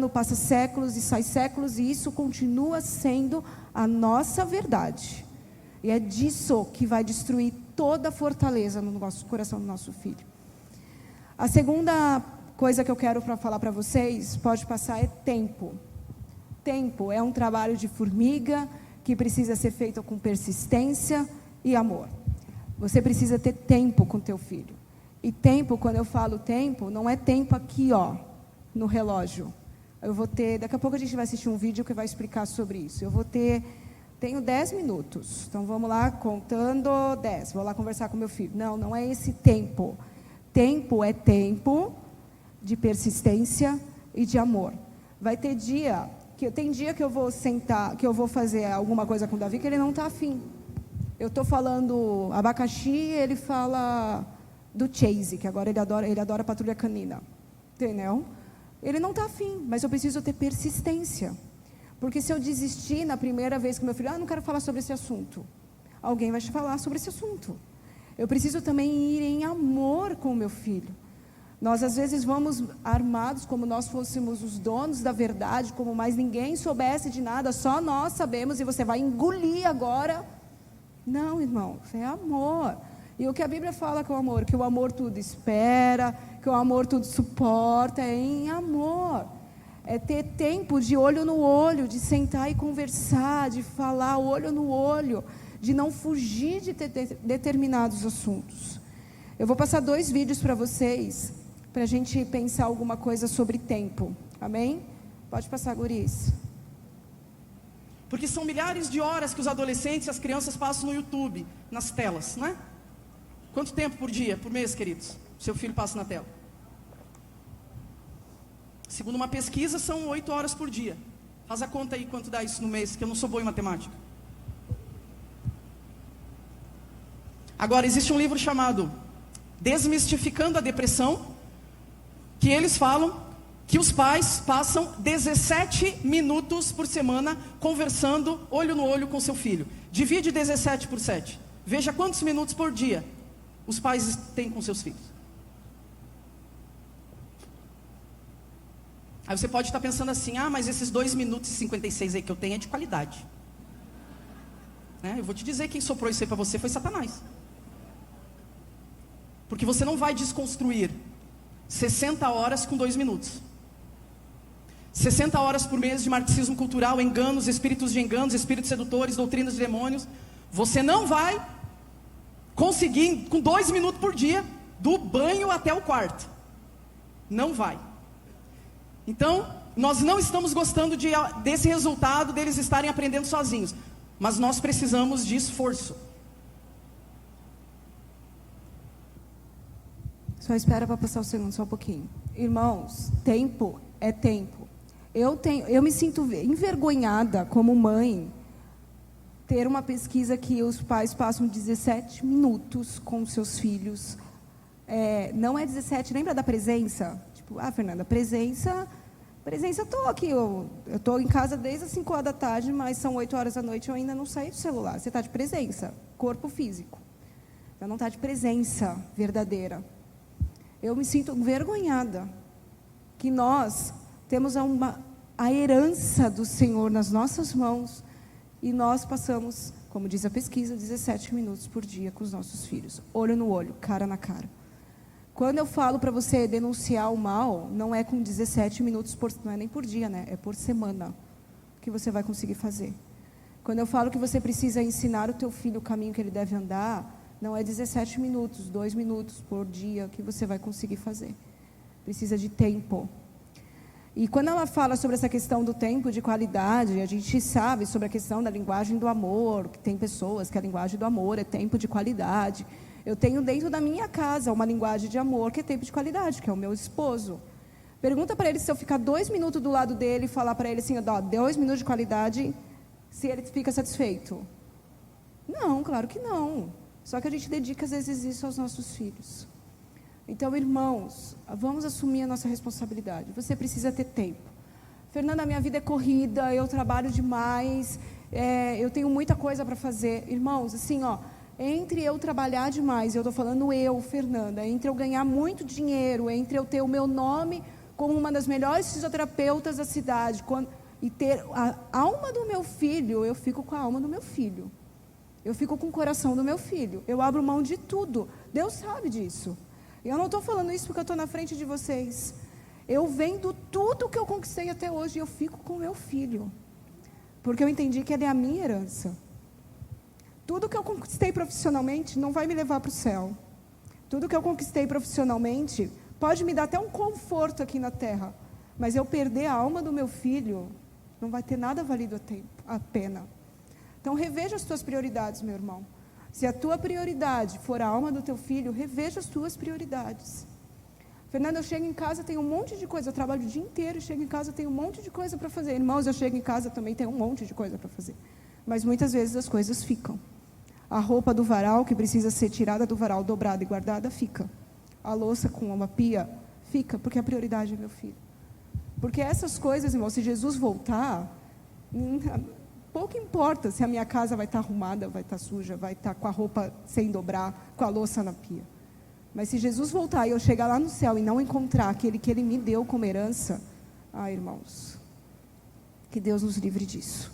passa séculos e sai séculos, e isso continua sendo a nossa verdade. E é disso que vai destruir toda a fortaleza no nosso coração do nosso filho. A segunda coisa que eu quero falar para vocês, pode passar, é tempo. Tempo é um trabalho de formiga que precisa ser feito com persistência e amor. Você precisa ter tempo com teu filho. E tempo, quando eu falo tempo, não é tempo aqui, ó, no relógio. Daqui a pouco a gente vai assistir um vídeo que vai explicar sobre isso. Tenho 10 minutos. Então vamos lá, contando 10. Vou lá conversar com meu filho. Não é esse tempo. Tempo é tempo de persistência e de amor. Vai ter dia que eu vou sentar, que eu vou fazer alguma coisa com o Davi que ele não está afim. Eu estou falando abacaxi, ele fala do Chase, que agora ele adora patrulha canina. Entendeu? Ele não está afim, mas eu preciso ter persistência. Porque se eu desistir na primeira vez que meu filho, não quero falar sobre esse assunto, alguém vai falar sobre esse assunto. Eu preciso também ir em amor com o meu filho. Nós às vezes vamos armados como nós fôssemos os donos da verdade, como mais ninguém soubesse de nada, só nós sabemos e você vai engolir agora. Não, irmão, é amor. E o que a Bíblia fala com o amor? Que o amor tudo espera, que o amor tudo suporta, é em amor. É ter tempo de olho no olho, de sentar e conversar, de falar olho no olho, de não fugir de determinados assuntos. Eu vou passar 2 vídeos para vocês, para a gente pensar alguma coisa sobre tempo. Amém? Pode passar, guris. Porque são milhares de horas que os adolescentes e as crianças passam no YouTube, nas telas, não é? Quanto tempo por dia, por mês, queridos, seu filho passa na tela? Segundo uma pesquisa, são 8 horas por dia. Faz a conta aí quanto dá isso no mês, que eu não sou bom em matemática. Agora, existe um livro chamado Desmistificando a Depressão, que eles falam que os pais passam 17 minutos por semana conversando olho no olho com seu filho. Divide 17 por 7. Veja quantos minutos por dia os pais têm com seus filhos. Aí você pode estar pensando assim, mas esses 2 minutos e 56 aí que eu tenho é de qualidade. Eu vou te dizer, quem soprou isso aí para você foi Satanás. Porque você não vai desconstruir 60 horas com 2 minutos. 60 horas por mês de marxismo cultural, enganos, espíritos de enganos, espíritos sedutores, doutrinas de demônios. Você não vai conseguir com 2 minutos por dia, do banho até o quarto. Não vai. Então, nós não estamos gostando desse resultado deles estarem aprendendo sozinhos. Mas nós precisamos de esforço. Só espera para passar o segundo, só um pouquinho. Irmãos, tempo é tempo. Eu me sinto envergonhada como mãe ter uma pesquisa que os pais passam 17 minutos com seus filhos. Não é 17, lembra da presença? Tipo, Fernanda, presença estou aqui, eu estou em casa desde as 5 horas da tarde, mas são 8 horas da noite, eu ainda não saí do celular. Você está de presença, corpo físico. Você não está de presença verdadeira. Eu me sinto envergonhada que nós temos a herança do Senhor nas nossas mãos e nós passamos, como diz a pesquisa, 17 minutos por dia com os nossos filhos, olho no olho, cara na cara. Quando eu falo para você denunciar o mal, não é com 17 minutos, não é nem por dia, né? É por semana que você vai conseguir fazer. Quando eu falo que você precisa ensinar o teu filho o caminho que ele deve andar, não é 17 minutos, 2 minutos por dia que você vai conseguir fazer. Precisa de tempo. E quando ela fala sobre essa questão do tempo de qualidade, a gente sabe sobre a questão da linguagem do amor, que tem pessoas que a linguagem do amor é tempo de qualidade. Eu tenho dentro da minha casa uma linguagem de amor que é tempo de qualidade, que é o meu esposo. Pergunta para ele se eu ficar 2 minutos do lado dele e falar para ele assim, 2 minutos de qualidade, se ele fica satisfeito. Não, claro que não. Só que a gente dedica às vezes isso aos nossos filhos. Então, irmãos, vamos assumir a nossa responsabilidade. Você precisa ter tempo. Fernanda, minha vida é corrida, eu trabalho demais, eu tenho muita coisa para fazer. Irmãos, assim, entre eu trabalhar demais, eu estou falando eu, Fernanda, entre eu ganhar muito dinheiro, entre eu ter o meu nome como uma das melhores fisioterapeutas da cidade, e ter a alma do meu filho, eu fico com a alma do meu filho. Eu fico com o coração do meu filho. Eu abro mão de tudo. Deus sabe disso. E eu não estou falando isso porque eu estou na frente de vocês. Eu vendo tudo que eu conquistei até hoje e eu fico com o meu filho. Porque eu entendi que ele é a minha herança. Tudo que eu conquistei profissionalmente não vai me levar para o céu. Tudo que eu conquistei profissionalmente pode me dar até um conforto aqui na terra. Mas eu perder a alma do meu filho, não vai ter nada valido a pena. Então, reveja as tuas prioridades, meu irmão. Se a tua prioridade for a alma do teu filho, reveja as tuas prioridades. Fernanda, eu chego em casa, tenho um monte de coisa. Eu trabalho o dia inteiro, chego em casa, tenho um monte de coisa para fazer. Irmãos, eu chego em casa, também tenho um monte de coisa para fazer. Mas muitas vezes as coisas ficam. A roupa do varal, que precisa ser tirada do varal, dobrada e guardada, fica. A louça com uma pia, fica, porque a prioridade é meu filho. Porque essas coisas, irmão, se Jesus voltar, pouco importa se a minha casa vai estar arrumada, vai estar suja, vai estar com a roupa sem dobrar, com a louça na pia. Mas se Jesus voltar e eu chegar lá no céu e não encontrar aquele que Ele me deu como herança, irmãos, que Deus nos livre disso.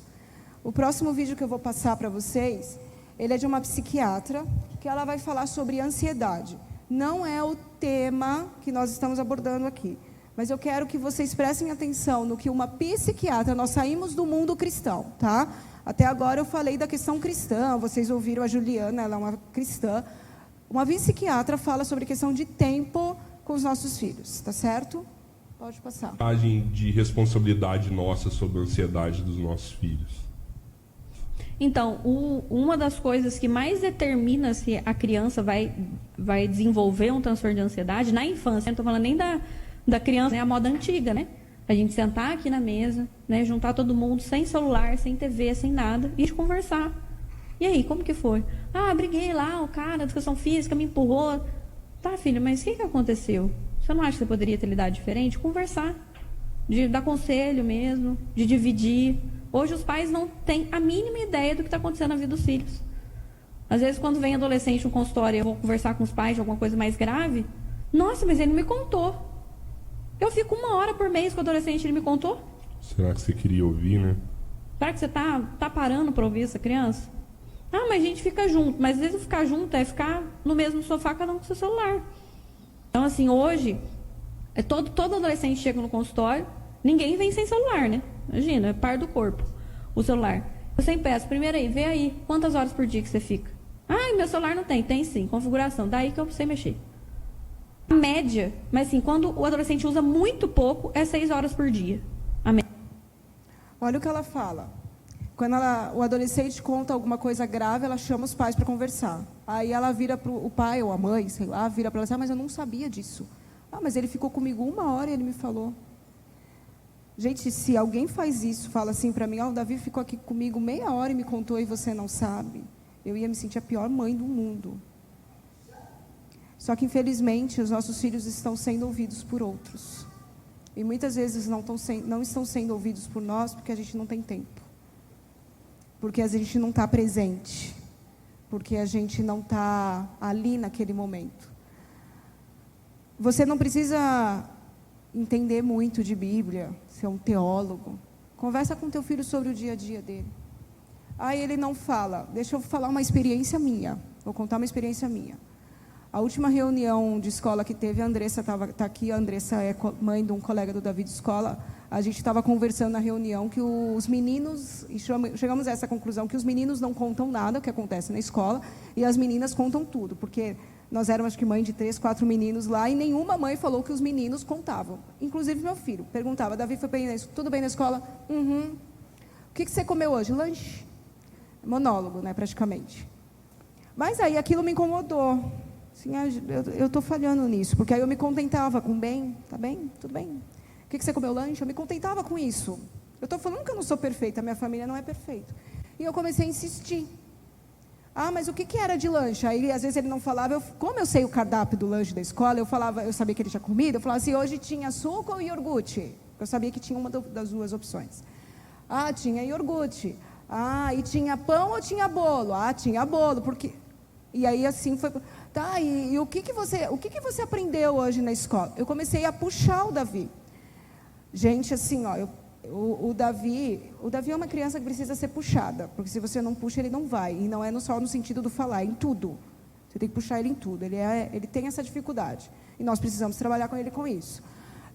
O próximo vídeo que eu vou passar para vocês, ele é de uma psiquiatra, que ela vai falar sobre ansiedade. Não é o tema que nós estamos abordando aqui. Mas eu quero que vocês prestem atenção no que uma psiquiatra, nós saímos do mundo cristão, tá? Até agora eu falei da questão cristã, vocês ouviram a Juliana, ela é uma cristã. Uma psiquiatra fala sobre a questão de tempo com os nossos filhos, tá certo? Pode passar. De responsabilidade nossa sobre a ansiedade dos nossos filhos. Então, uma das coisas que mais determina se a criança vai desenvolver um transtorno de ansiedade na infância, não estou falando nem da criança, é a moda antiga, né? A gente sentar aqui na mesa, né, juntar todo mundo, sem celular, sem TV, sem nada, e conversar. E aí, como que foi? Briguei lá, o cara da educação física me empurrou. Tá, filho, mas o que aconteceu? Você não acha que você poderia ter lidado diferente? Conversar, de dar conselho mesmo, de dividir. Hoje os pais não têm a mínima ideia do que está acontecendo na vida dos filhos. Às vezes, quando vem adolescente no consultório, eu vou conversar com os pais de alguma coisa mais grave. Nossa, mas ele não me contou. Eu fico 1 hora por mês com o adolescente, ele me contou? Será que você queria ouvir, né? Será que você tá parando para ouvir essa criança? Mas a gente fica junto. Mas às vezes ficar junto é ficar no mesmo sofá, cada um com seu celular. Então, assim, hoje, todo adolescente chega no consultório, ninguém vem sem celular, né? Imagina, é par do corpo, o celular. Eu sempre peço, primeiro aí, vê aí, quantas horas por dia que você fica? Meu celular não tem. Tem sim, configuração, daí que eu sei mexer. A média, mas assim, quando o adolescente usa muito pouco, é 6 horas por dia. A média. Olha o que ela fala. Quando o adolescente conta alguma coisa grave, ela chama os pais para conversar. Aí ela vira para o pai ou a mãe, sei lá, vira para ela e diz, mas eu não sabia disso. Mas ele ficou comigo 1 hora e ele me falou. Gente, se alguém faz isso, fala assim para mim, o Davi ficou aqui comigo meia hora e me contou e você não sabe, eu ia me sentir a pior mãe do mundo. Só que, infelizmente, os nossos filhos estão sendo ouvidos por outros. E muitas vezes não estão sendo ouvidos por nós porque a gente não tem tempo. Porque a gente não está presente. Porque a gente não está ali naquele momento. Você não precisa entender muito de Bíblia, ser um teólogo. Conversa com teu filho sobre o dia a dia dele. Ele não fala. Deixa eu falar uma experiência minha. Vou contar uma experiência minha. A última reunião de escola que teve, a Andressa está aqui, a Andressa é mãe de um colega do Davi de escola, a gente estava conversando na reunião que os meninos, e chegamos a essa conclusão, que os meninos não contam nada o que acontece na escola, e as meninas contam tudo, porque nós éramos, acho que, mãe de 3, 4 meninos lá, e nenhuma mãe falou que os meninos contavam, inclusive meu filho, perguntava, Davi, foi bem, tudo bem na escola? O que você comeu hoje? Lanche? Monólogo, né, praticamente. Mas aí aquilo me incomodou. Assim, eu estou falhando nisso, porque aí eu me contentava com bem, tá bem, tudo bem. que você comeu lanche? Eu me contentava com isso. Eu estou falando que eu não sou perfeita, a minha família não é perfeita. E eu comecei a insistir. Ah, mas o que era de lanche? Aí, às vezes, ele não falava. Como eu sei o cardápio do lanche da escola, eu sabia que ele tinha comida. Eu falava assim, hoje tinha suco ou iogurte? Eu sabia que tinha uma das duas opções. Ah, tinha iogurte. Ah, e tinha pão ou tinha bolo? Ah, tinha bolo, porque... E aí, assim, foi... Tá, e o que você aprendeu hoje na escola? Eu comecei a puxar o Davi. Gente, assim, ó, o Davi é uma criança que precisa ser puxada, porque se você não puxa, ele não vai. E não é só no sentido do falar, é em tudo. Você tem que puxar ele em tudo. Ele tem essa dificuldade. E nós precisamos trabalhar com ele com isso.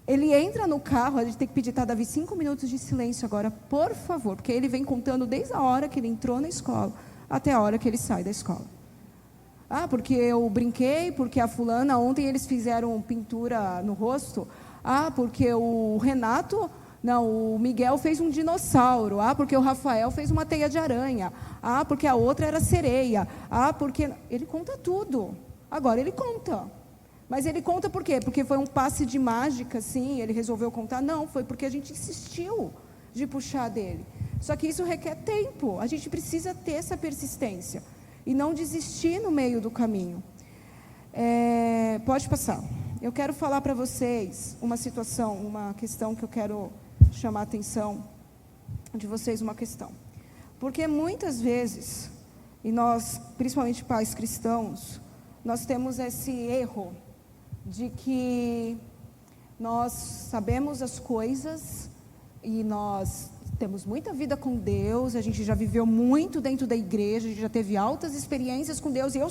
Ele entra no carro, a gente tem que pedir, tá, Davi, 5 minutos de silêncio agora, por favor, porque ele vem contando desde a hora que ele entrou na escola até a hora que ele sai da escola. Ah, porque eu brinquei, porque a fulana, ontem eles fizeram pintura no rosto. Ah, porque o Renato, não, o Miguel fez um dinossauro. Ah, porque o Rafael fez uma teia de aranha. Ah, porque a outra era sereia. Ah, porque... Ele conta tudo. Agora ele conta. Mas ele conta por quê? Porque foi um passe de mágica, sim, ele resolveu contar? Não, foi porque a gente insistiu de puxar dele. Só que isso requer tempo. A gente precisa ter essa persistência. E não desistir no meio do caminho. Pode passar. Eu quero falar para vocês uma situação, uma questão que eu quero chamar a atenção de vocês, uma questão. Porque muitas vezes, e nós, principalmente pais cristãos, nós temos esse erro de que nós sabemos as coisas e nós temos muita vida com Deus, a gente já viveu muito dentro da igreja, a gente já teve altas experiências com Deus, e eu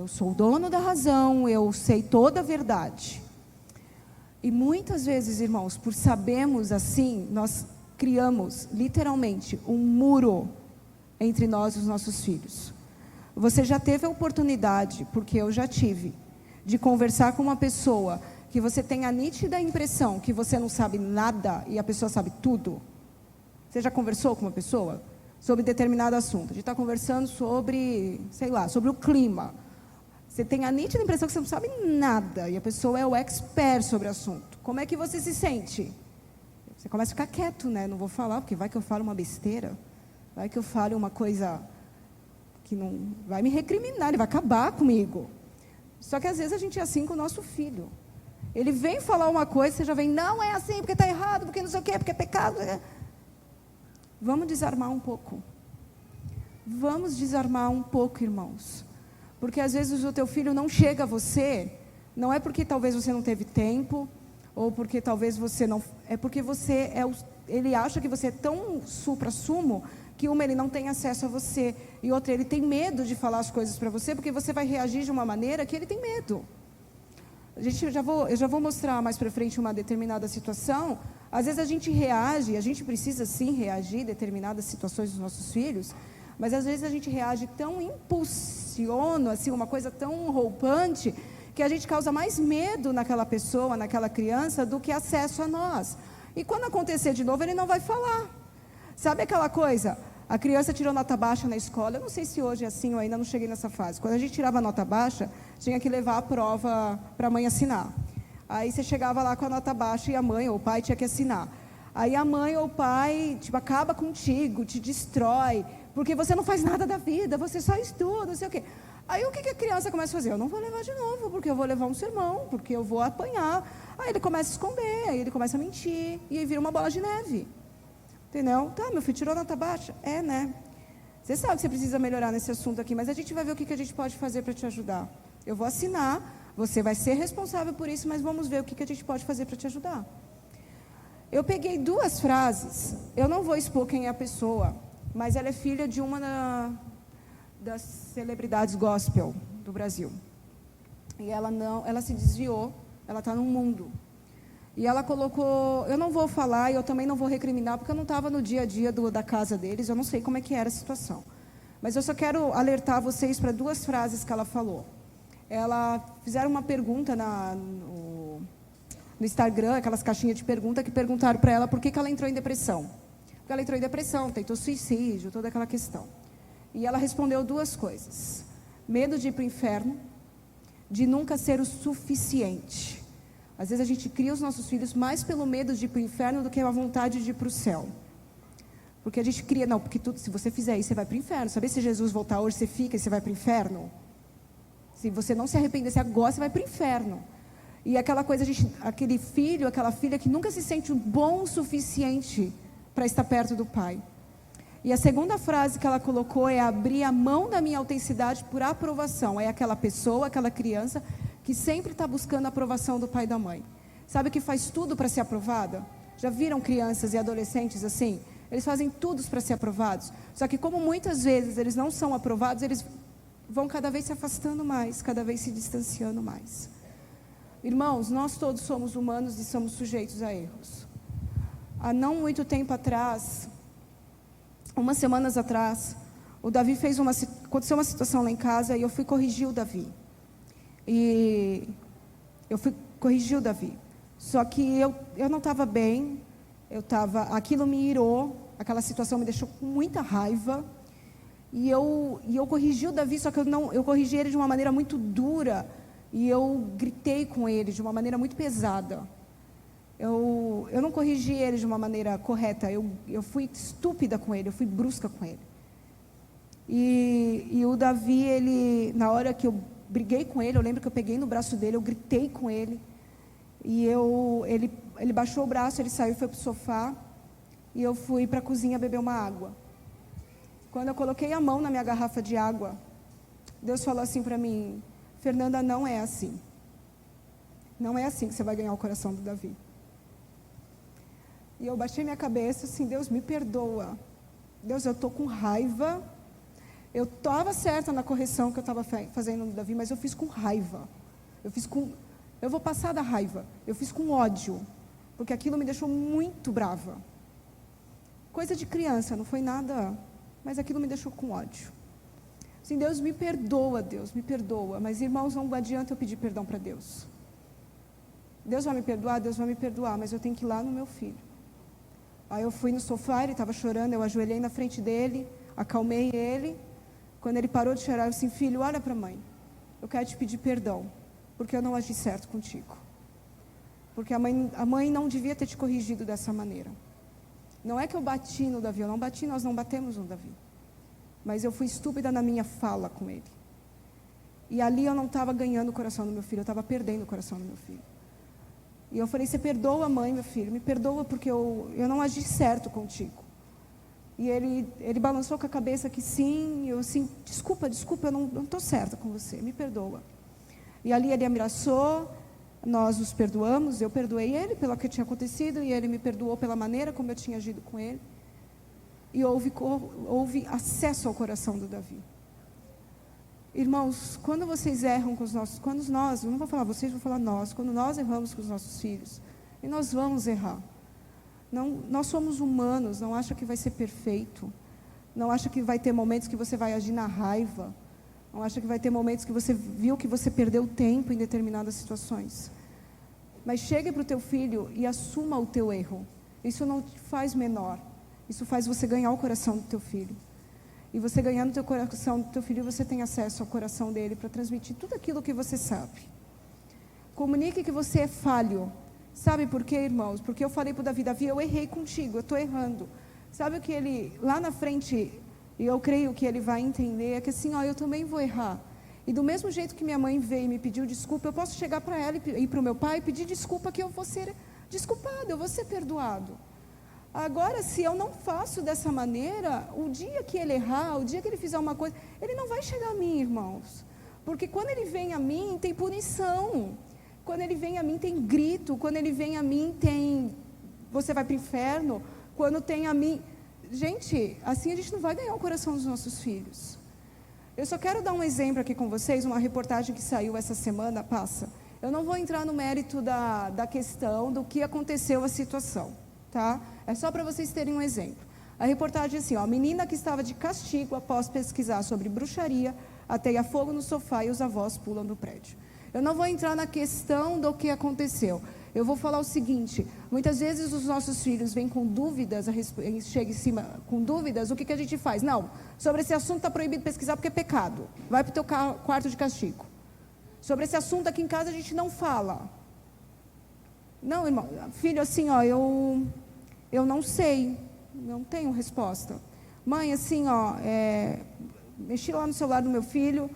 sou o dono da razão, eu sei toda a verdade. E muitas vezes, irmãos, por sabermos assim, nós criamos literalmente um muro entre nós e os nossos filhos. Você já teve a oportunidade, porque eu já tive, de conversar com uma pessoa que você tem a nítida impressão que você não sabe nada e a pessoa sabe tudo? Você já conversou com uma pessoa sobre determinado assunto? A gente está conversando sobre, sei lá, sobre o clima. Você tem a nítida impressão que você não sabe nada e a pessoa é o expert sobre o assunto. Como é que você se sente? Você começa a ficar quieto, né? Não vou falar, porque vai que eu falo uma besteira. Vai que eu fale uma coisa que não vai me recriminar, ele vai acabar comigo. Só que às vezes a gente é assim com o nosso filho. Ele vem falar uma coisa, você já vem, não é assim, porque está errado, porque não sei o quê, porque é pecado. Vamos desarmar um pouco. Vamos desarmar um pouco, irmãos. Porque às vezes o teu filho não chega a você, não é porque talvez você não teve tempo, ou porque talvez você não... É porque você ele acha que você é tão supra-sumo, que ele não tem acesso a você, e outra, ele tem medo de falar as coisas para você, porque você vai reagir de uma maneira que ele tem medo. Eu já vou mostrar mais para frente uma determinada situação. Às vezes a gente reage, a gente precisa sim reagir a determinadas situações dos nossos filhos, mas às vezes a gente reage tão impulsiono, assim, uma coisa tão roupante, que a gente causa mais medo naquela pessoa, naquela criança, do que acesso a nós. E quando acontecer de novo, ele não vai falar. Sabe aquela coisa? A criança tirou nota baixa na escola, eu não sei se hoje é assim, eu ainda não cheguei nessa fase. Quando a gente tirava nota baixa, tinha que levar a prova para a mãe assinar. Aí você chegava lá com a nota baixa e a mãe ou o pai tinha que assinar. Aí a mãe ou o pai acaba contigo, te destrói, porque você não faz nada da vida, você só estuda, não sei o quê. Aí o que a criança começa a fazer? Eu não vou levar de novo, porque eu vou levar um sermão, porque eu vou apanhar. Aí ele começa a esconder, aí ele começa a mentir, e aí vira uma bola de neve. Entendeu? Tá, meu filho tirou nota baixa? É, né? Você sabe que você precisa melhorar nesse assunto aqui, mas a gente vai ver o que a gente pode fazer para te ajudar. Eu vou assinar, você vai ser responsável por isso, mas vamos ver o que a gente pode fazer para te ajudar. Eu peguei 2 frases, eu não vou expor quem é a pessoa, mas ela é filha de uma das celebridades gospel do Brasil. E ela se desviou, ela está no mundo. E ela colocou, eu não vou falar e eu também não vou recriminar, porque eu não estava no dia a dia da casa deles, eu não sei como é que era a situação. Mas eu só quero alertar vocês para 2 frases que ela falou. Fizeram uma pergunta no Instagram, aquelas caixinhas de pergunta, que perguntaram para ela por que ela entrou em depressão. Porque ela entrou em depressão, tentou suicídio, toda aquela questão. E ela respondeu 2 coisas. Medo de ir para o inferno, de nunca ser o suficiente. Às vezes a gente cria os nossos filhos mais pelo medo de ir para o inferno do que a vontade de ir para o céu. Porque a gente cria, não, porque se você fizer isso, você vai para o inferno. Sabe, se Jesus voltar hoje, você fica e você vai para o inferno? Se você não se arrepender agora, você vai para o inferno. E aquela coisa, aquele filho, aquela filha que nunca se sente bom o suficiente para estar perto do pai. E a segunda frase que ela colocou é: abrir a mão da minha autenticidade por aprovação. É aquela pessoa, aquela criança que sempre está buscando a aprovação do pai e da mãe. Sabe, que faz tudo para ser aprovada? Já viram crianças e adolescentes assim? Eles fazem tudo para ser aprovados. Só que como muitas vezes eles não são aprovados, eles vão cada vez se afastando mais, cada vez se distanciando mais. Irmãos, nós todos somos humanos e somos sujeitos a erros. Há não muito tempo atrás, umas semanas atrás, o Davi aconteceu uma situação lá em casa e eu fui corrigir o Davi. Só que eu não estava bem, aquilo me irou, aquela situação me deixou com muita raiva. E eu corrigi o Davi, só que eu corrigi ele de uma maneira muito dura. E eu gritei com ele de uma maneira muito pesada. Eu não corrigi ele de uma maneira correta. Eu fui estúpida com ele, eu fui brusca com ele. E o Davi, na hora que eu briguei com ele, eu lembro que eu peguei no braço dele, eu gritei com ele. E ele baixou o braço, ele saiu e foi para o sofá. E eu fui para a cozinha beber uma água. Quando eu coloquei a mão na minha garrafa de água, Deus falou assim para mim: Fernanda, não é assim. Não é assim que você vai ganhar o coração do Davi. E eu baixei minha cabeça assim: Deus, me perdoa. Deus, eu estou com raiva. Eu estava certa na correção que eu estava fazendo no Davi, mas eu fiz com raiva. Eu vou passar da raiva. Eu fiz com ódio, porque aquilo me deixou muito brava. Coisa de criança, não foi nada, mas aquilo me deixou com ódio. Assim, Deus, me perdoa, Deus, me perdoa. Mas, irmãos, não adianta eu pedir perdão para Deus. Deus vai me perdoar, mas eu tenho que ir lá no meu filho. Aí eu fui no sofá, ele estava chorando, eu ajoelhei na frente dele, acalmei ele. Quando ele parou de chorar, eu disse: filho, olha para a mãe. Eu quero te pedir perdão, porque eu não agi certo contigo. Porque a mãe não devia ter te corrigido dessa maneira. Não é que eu bati no Davi, eu não bati, nós não batemos no Davi. Mas eu fui estúpida na minha fala com ele. E ali eu não estava ganhando o coração do meu filho, eu estava perdendo o coração do meu filho. E eu falei: você perdoa a mãe, meu filho, me perdoa porque eu não agi certo contigo. E ele balançou com a cabeça que sim, eu assim: desculpa, eu não estou certa com você, me perdoa. E ali ele me abraçou, nós nos perdoamos, eu perdoei ele pelo que tinha acontecido e ele me perdoou pela maneira como eu tinha agido com ele. E houve acesso ao coração do Davi. Irmãos, quando vocês erram com os nossos... eu não vou falar vocês, vou falar nós. Quando nós erramos com os nossos filhos, e nós vamos errar. Não, nós somos humanos, não acha que vai ser perfeito. Não acha que vai ter momentos que você vai agir na raiva. Não acha que vai ter momentos que você viu que você perdeu tempo em determinadas situações. Mas chegue para o teu filho e assuma o teu erro. Isso não te faz menor. Isso faz você ganhar o coração do teu filho. E você ganhando o teu coração do teu filho, você tem acesso ao coração dele para transmitir tudo aquilo que você sabe. Comunique que você é falho. Sabe por quê, irmãos? Porque eu falei para o Davi: Davi, eu errei contigo, eu estou errando. Sabe o que ele, lá na frente, e eu creio que ele vai entender, é que assim, eu também vou errar. E do mesmo jeito que minha mãe veio e me pediu desculpa, eu posso chegar para ela e ir para o meu pai e pedir desculpa, que eu vou ser desculpado, eu vou ser perdoado. Agora, se eu não faço dessa maneira, o dia que ele errar, o dia que ele fizer uma coisa, ele não vai chegar a mim, irmãos. Porque quando ele vem a mim, tem punição. Quando ele vem a mim, tem grito. Quando ele vem a mim, tem... você vai para o inferno. Quando tem a mim... Gente, assim a gente não vai ganhar o coração dos nossos filhos. Eu só quero dar um exemplo aqui com vocês, uma reportagem que saiu essa semana, passa. Eu não vou entrar no mérito da questão do que aconteceu a situação, tá? É só para vocês terem um exemplo. A reportagem é assim, a menina que estava de castigo após pesquisar sobre bruxaria, ateia fogo no sofá e os avós pulam do prédio. Eu não vou entrar na questão do que aconteceu. Eu vou falar o seguinte: muitas vezes os nossos filhos vêm com dúvidas, chega em cima com dúvidas, o que a gente faz? Não, sobre esse assunto está proibido pesquisar porque é pecado. Vai para o teu quarto de castigo. Sobre esse assunto aqui em casa a gente não fala. Não, irmão, filho, assim, ó, eu não sei, não tenho resposta. Mãe, assim, ó, mexi lá no celular do meu filho,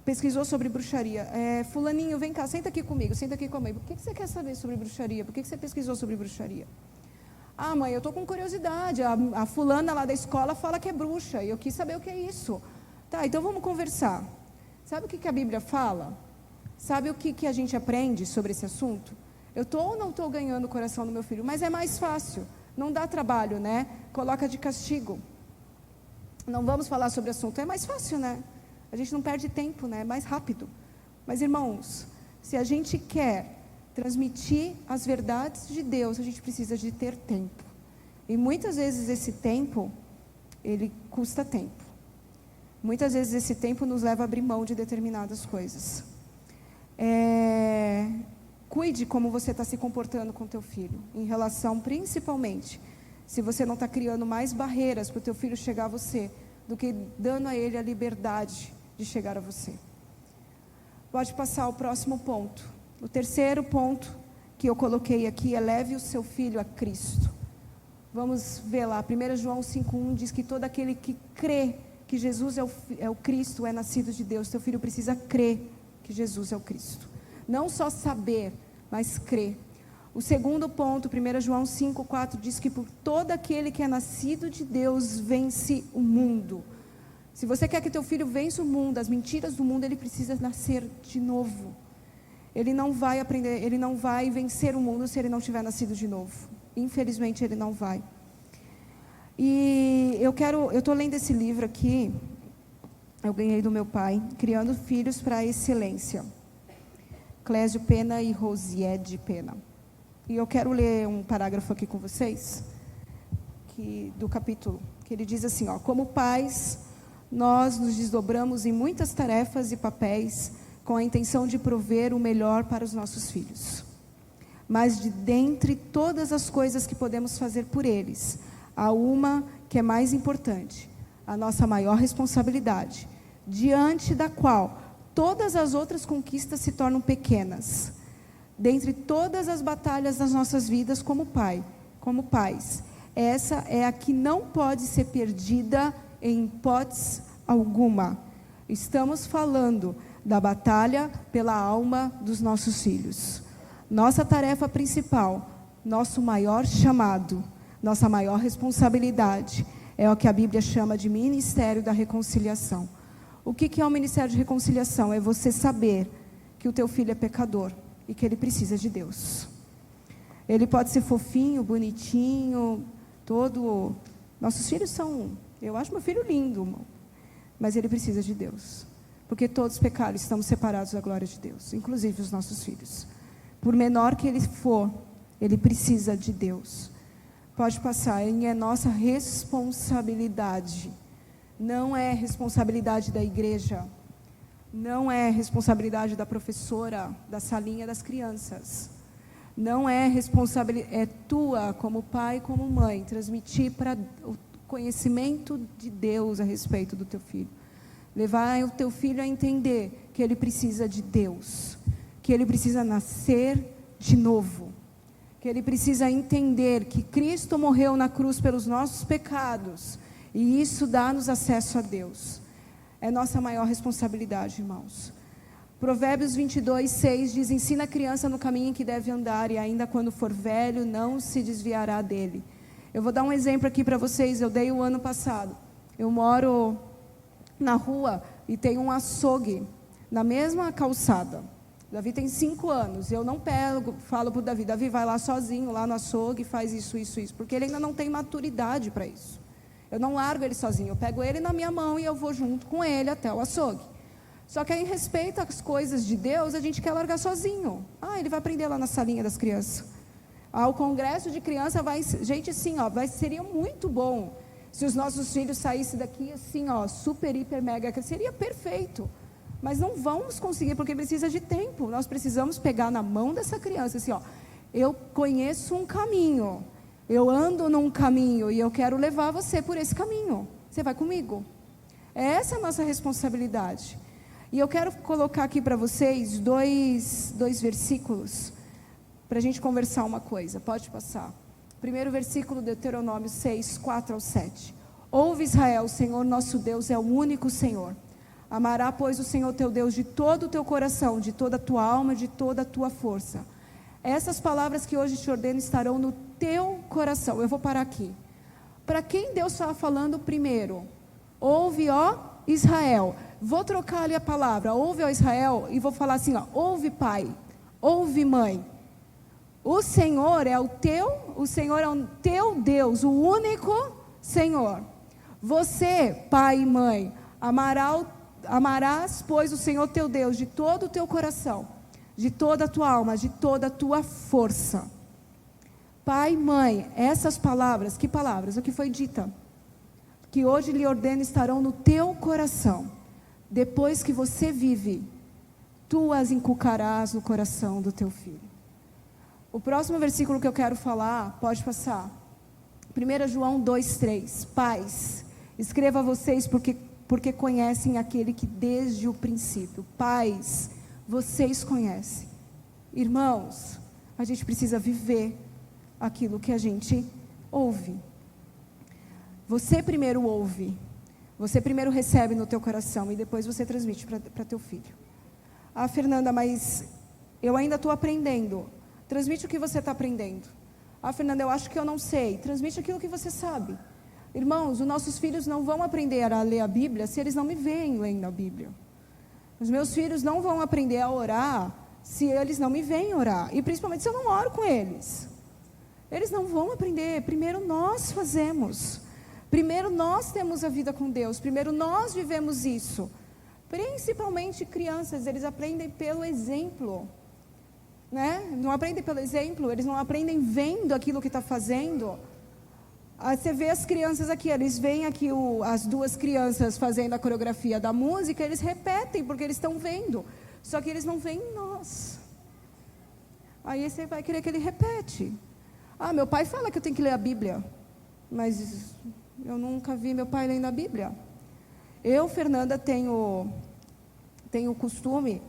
pesquisou sobre bruxaria. Fulaninho, vem cá, senta aqui comigo, senta aqui com a mãe. Por que você quer saber sobre bruxaria? Por que você pesquisou sobre bruxaria? Ah, mãe, eu estou com curiosidade. A fulana lá da escola fala que é bruxa e eu quis saber o que é isso. Tá, então vamos conversar. Sabe o que a Bíblia fala? Sabe o que a gente aprende sobre esse assunto? Eu estou ou não estou ganhando o coração do meu filho? Mas é mais fácil. Não dá trabalho, né? Coloca de castigo. Não vamos falar sobre o assunto. É mais fácil, né? A gente não perde tempo, né? É mais rápido. Mas, irmãos, se a gente quer transmitir as verdades de Deus, a gente precisa de ter tempo. E muitas vezes esse tempo, ele custa tempo. Muitas vezes esse tempo nos leva a abrir mão de determinadas coisas. Cuide como você está se comportando com teu filho, em relação, principalmente, se você não está criando mais barreiras para o teu filho chegar a você, do que dando a ele a liberdade de chegar a você. Pode passar ao próximo ponto. O terceiro ponto que eu coloquei aqui é: leve o seu filho a Cristo. Vamos ver lá, 1 João 5,1 diz que todo aquele que crê que Jesus é o Cristo, é nascido de Deus. Teu filho precisa crer que Jesus é o Cristo. Não só saber, mas crer. O segundo ponto, 1 João 5,4 diz que por todo aquele que é nascido de Deus vence o mundo. Se você quer que teu filho vença o mundo, as mentiras do mundo, ele precisa nascer de novo. Ele não vai aprender, ele não vai vencer o mundo se ele não tiver nascido de novo. Infelizmente ele não vai. E eu estou lendo esse livro aqui, eu ganhei do meu pai, Criando Filhos para a Excelência. Clésio Pena e Rosiede Pena. E eu quero ler um parágrafo aqui com vocês, do capítulo, que ele diz assim, ó: como pais, nós nos desdobramos em muitas tarefas e papéis com a intenção de prover o melhor para os nossos filhos. Mas de dentre todas as coisas que podemos fazer por eles, há uma que é mais importante, a nossa maior responsabilidade, diante da qual todas as outras conquistas se tornam pequenas. Dentre todas as batalhas das nossas vidas como pais, essa é a que não pode ser perdida em hipótese alguma. Estamos falando da batalha pela alma dos nossos filhos. Nossa tarefa principal, nosso maior chamado, nossa maior responsabilidade é o que a Bíblia chama de Ministério da Reconciliação. O que é o Ministério de Reconciliação? É você saber que o teu filho é pecador e que ele precisa de Deus. Ele pode ser fofinho, bonitinho, todo... Nossos filhos são... Eu acho meu filho lindo, mas ele precisa de Deus. Porque todos pecaram, estamos separados da glória de Deus, inclusive os nossos filhos. Por menor que ele for, ele precisa de Deus. Pode passar, é nossa responsabilidade. Não é responsabilidade da igreja. Não é responsabilidade da professora da salinha das crianças. Não é responsabilidade, é tua como pai, como mãe, transmitir para o conhecimento de Deus a respeito do teu filho. Levar o teu filho a entender que ele precisa de Deus, que ele precisa nascer de novo, que ele precisa entender que Cristo morreu na cruz pelos nossos pecados, e isso dá-nos acesso a Deus. É nossa maior responsabilidade, irmãos. Provérbios 22:6 diz: ensina a criança no caminho em que deve andar, e ainda quando for velho, não se desviará dele. Eu vou dar um exemplo aqui para vocês, eu dei o ano passado. Eu moro na rua e tem um açougue na mesma calçada. Davi tem 5 anos, eu não falo para o Davi, Davi vai lá sozinho, lá no açougue, faz isso, porque ele ainda não tem maturidade para isso. Eu não largo ele sozinho, eu pego ele na minha mão e eu vou junto com ele até o açougue. Só que aí, em respeito às coisas de Deus, a gente quer largar sozinho. Ele vai aprender lá na salinha das crianças. O congresso de criança vai... Gente, assim, seria muito bom se os nossos filhos saíssem daqui assim, super, hiper, mega... Seria perfeito. Mas não vamos conseguir, porque precisa de tempo. Nós precisamos pegar na mão dessa criança, assim, eu conheço um caminho, eu ando num caminho e eu quero levar você por esse caminho. Você vai comigo? Essa é a nossa responsabilidade. E eu quero colocar aqui para vocês dois versículos. para a gente conversar uma coisa. Pode passar. Primeiro versículo de Deuteronômio 6, 4 ao 7. Ouve, Israel, o Senhor nosso Deus é o único Senhor. Amará, pois, o Senhor teu Deus de todo o teu coração, de toda a tua alma, de toda a tua força. Essas palavras que hoje te ordeno estarão no teu coração. Eu vou parar aqui. Para quem Deus está falando primeiro? Ouve, ó Israel. Vou trocar ali a palavra, ouve, ó Israel, e vou falar assim, ó, ouve, pai, ouve, mãe. O Senhor é o Senhor é o teu Deus, o único Senhor. Você, pai e mãe, amarás, pois, o Senhor teu Deus de todo o teu coração, de toda a tua alma, de toda a tua força. Pai, mãe, essas palavras, que palavras? O que foi dita? Que hoje lhe ordeno estarão no teu coração. Depois que você vive, tu as inculcarás no coração do teu filho. O próximo versículo que eu quero falar, pode passar. 1 João 2,3. Pais, escreva a vocês porque conhecem aquele que desde o princípio. Pais, vocês conhecem. Irmãos, a gente precisa viver aquilo que a gente ouve. Você primeiro ouve. Você primeiro recebe no teu coração e depois você transmite para teu filho. Ah, Fernanda, mas eu ainda estou aprendendo. Transmite o que você está aprendendo. Ah, Fernanda, eu acho que eu não sei. Transmite aquilo que você sabe. Irmãos, os nossos filhos não vão aprender a ler a Bíblia se eles não me veem lendo a Bíblia. Os meus filhos não vão aprender a orar se eles não me veem orar. E principalmente se eu não oro com eles. Eles não vão aprender. Primeiro nós fazemos. Primeiro nós temos a vida com Deus. Primeiro nós vivemos isso. Principalmente crianças, eles aprendem pelo exemplo. Né? Não aprendem pelo exemplo, eles não aprendem vendo aquilo que está fazendo. Aí você vê as crianças aqui, eles veem aqui as duas crianças fazendo a coreografia da música, eles repetem porque eles estão vendo, só que eles não veem nós. Aí você vai querer que ele repete. Ah, meu pai fala que eu tenho que ler a Bíblia, mas eu nunca vi meu pai lendo a Bíblia. Eu, Fernanda, tenho costume,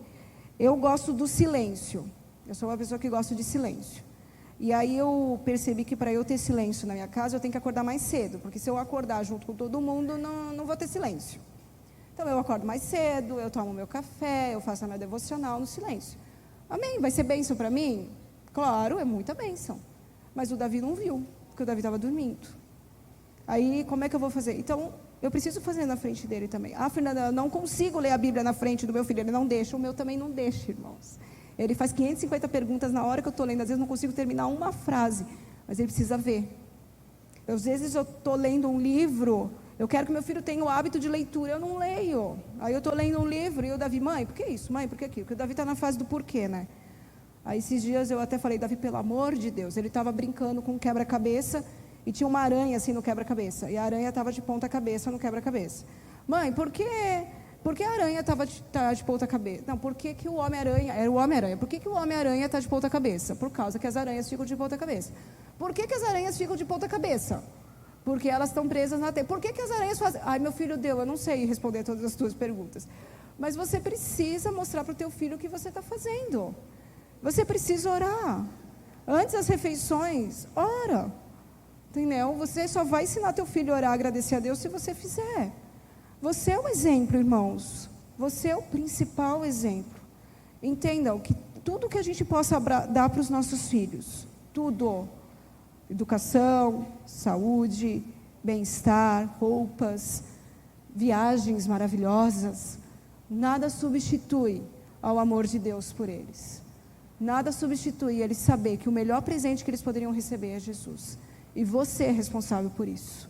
eu gosto do silêncio. Eu sou uma pessoa que gosta de silêncio. E aí eu percebi que para eu ter silêncio na minha casa, eu tenho que acordar mais cedo. Porque se eu acordar junto com todo mundo, não vou ter silêncio. Então eu acordo mais cedo, eu tomo meu café, eu faço a minha devocional no silêncio. Amém? Vai ser bênção para mim? Claro, é muita bênção. Mas o Davi não viu, porque o Davi estava dormindo. Aí como é que eu vou fazer? Então eu preciso fazer na frente dele também. Ah, Fernanda, eu não consigo ler a Bíblia na frente do meu filho. Ele não deixa, o meu também não deixa, irmãos. Ele faz 550 perguntas na hora que eu estou lendo. Às vezes não consigo terminar uma frase, mas ele precisa ver. Às vezes eu estou lendo um livro, eu quero que meu filho tenha o hábito de leitura, eu não leio. Aí eu estou lendo um livro e o Davi, mãe, por que isso? Mãe, por que aquilo? Porque o Davi está na fase do porquê, né? Aí esses dias eu até falei, Davi, pelo amor de Deus, ele estava brincando com um quebra-cabeça e tinha uma aranha assim no quebra-cabeça. E a aranha estava de ponta cabeça no quebra-cabeça. Mãe, por que a aranha estava de ponta cabeça? Não, por que o Homem-Aranha, era o Homem-Aranha, por que o Homem-Aranha está de ponta cabeça? Por causa que as aranhas ficam de ponta cabeça. Por que as aranhas ficam de ponta cabeça? Porque elas estão presas na teia. Por que as aranhas fazem? Ai, meu filho eu não sei responder todas as tuas perguntas. Mas você precisa mostrar para o teu filho o que você está fazendo. Você precisa orar. Antes das refeições, ora. Entendeu? Você só vai ensinar teu filho a orar, agradecer a Deus se você fizer. Você é o exemplo, irmãos. Você é o principal exemplo. Entendam que tudo que a gente possa dar para os nossos filhos, tudo, educação, saúde, bem-estar, roupas, viagens maravilhosas, nada substitui ao amor de Deus por eles. Nada substitui eles saber que o melhor presente que eles poderiam receber é Jesus. E você é responsável por isso.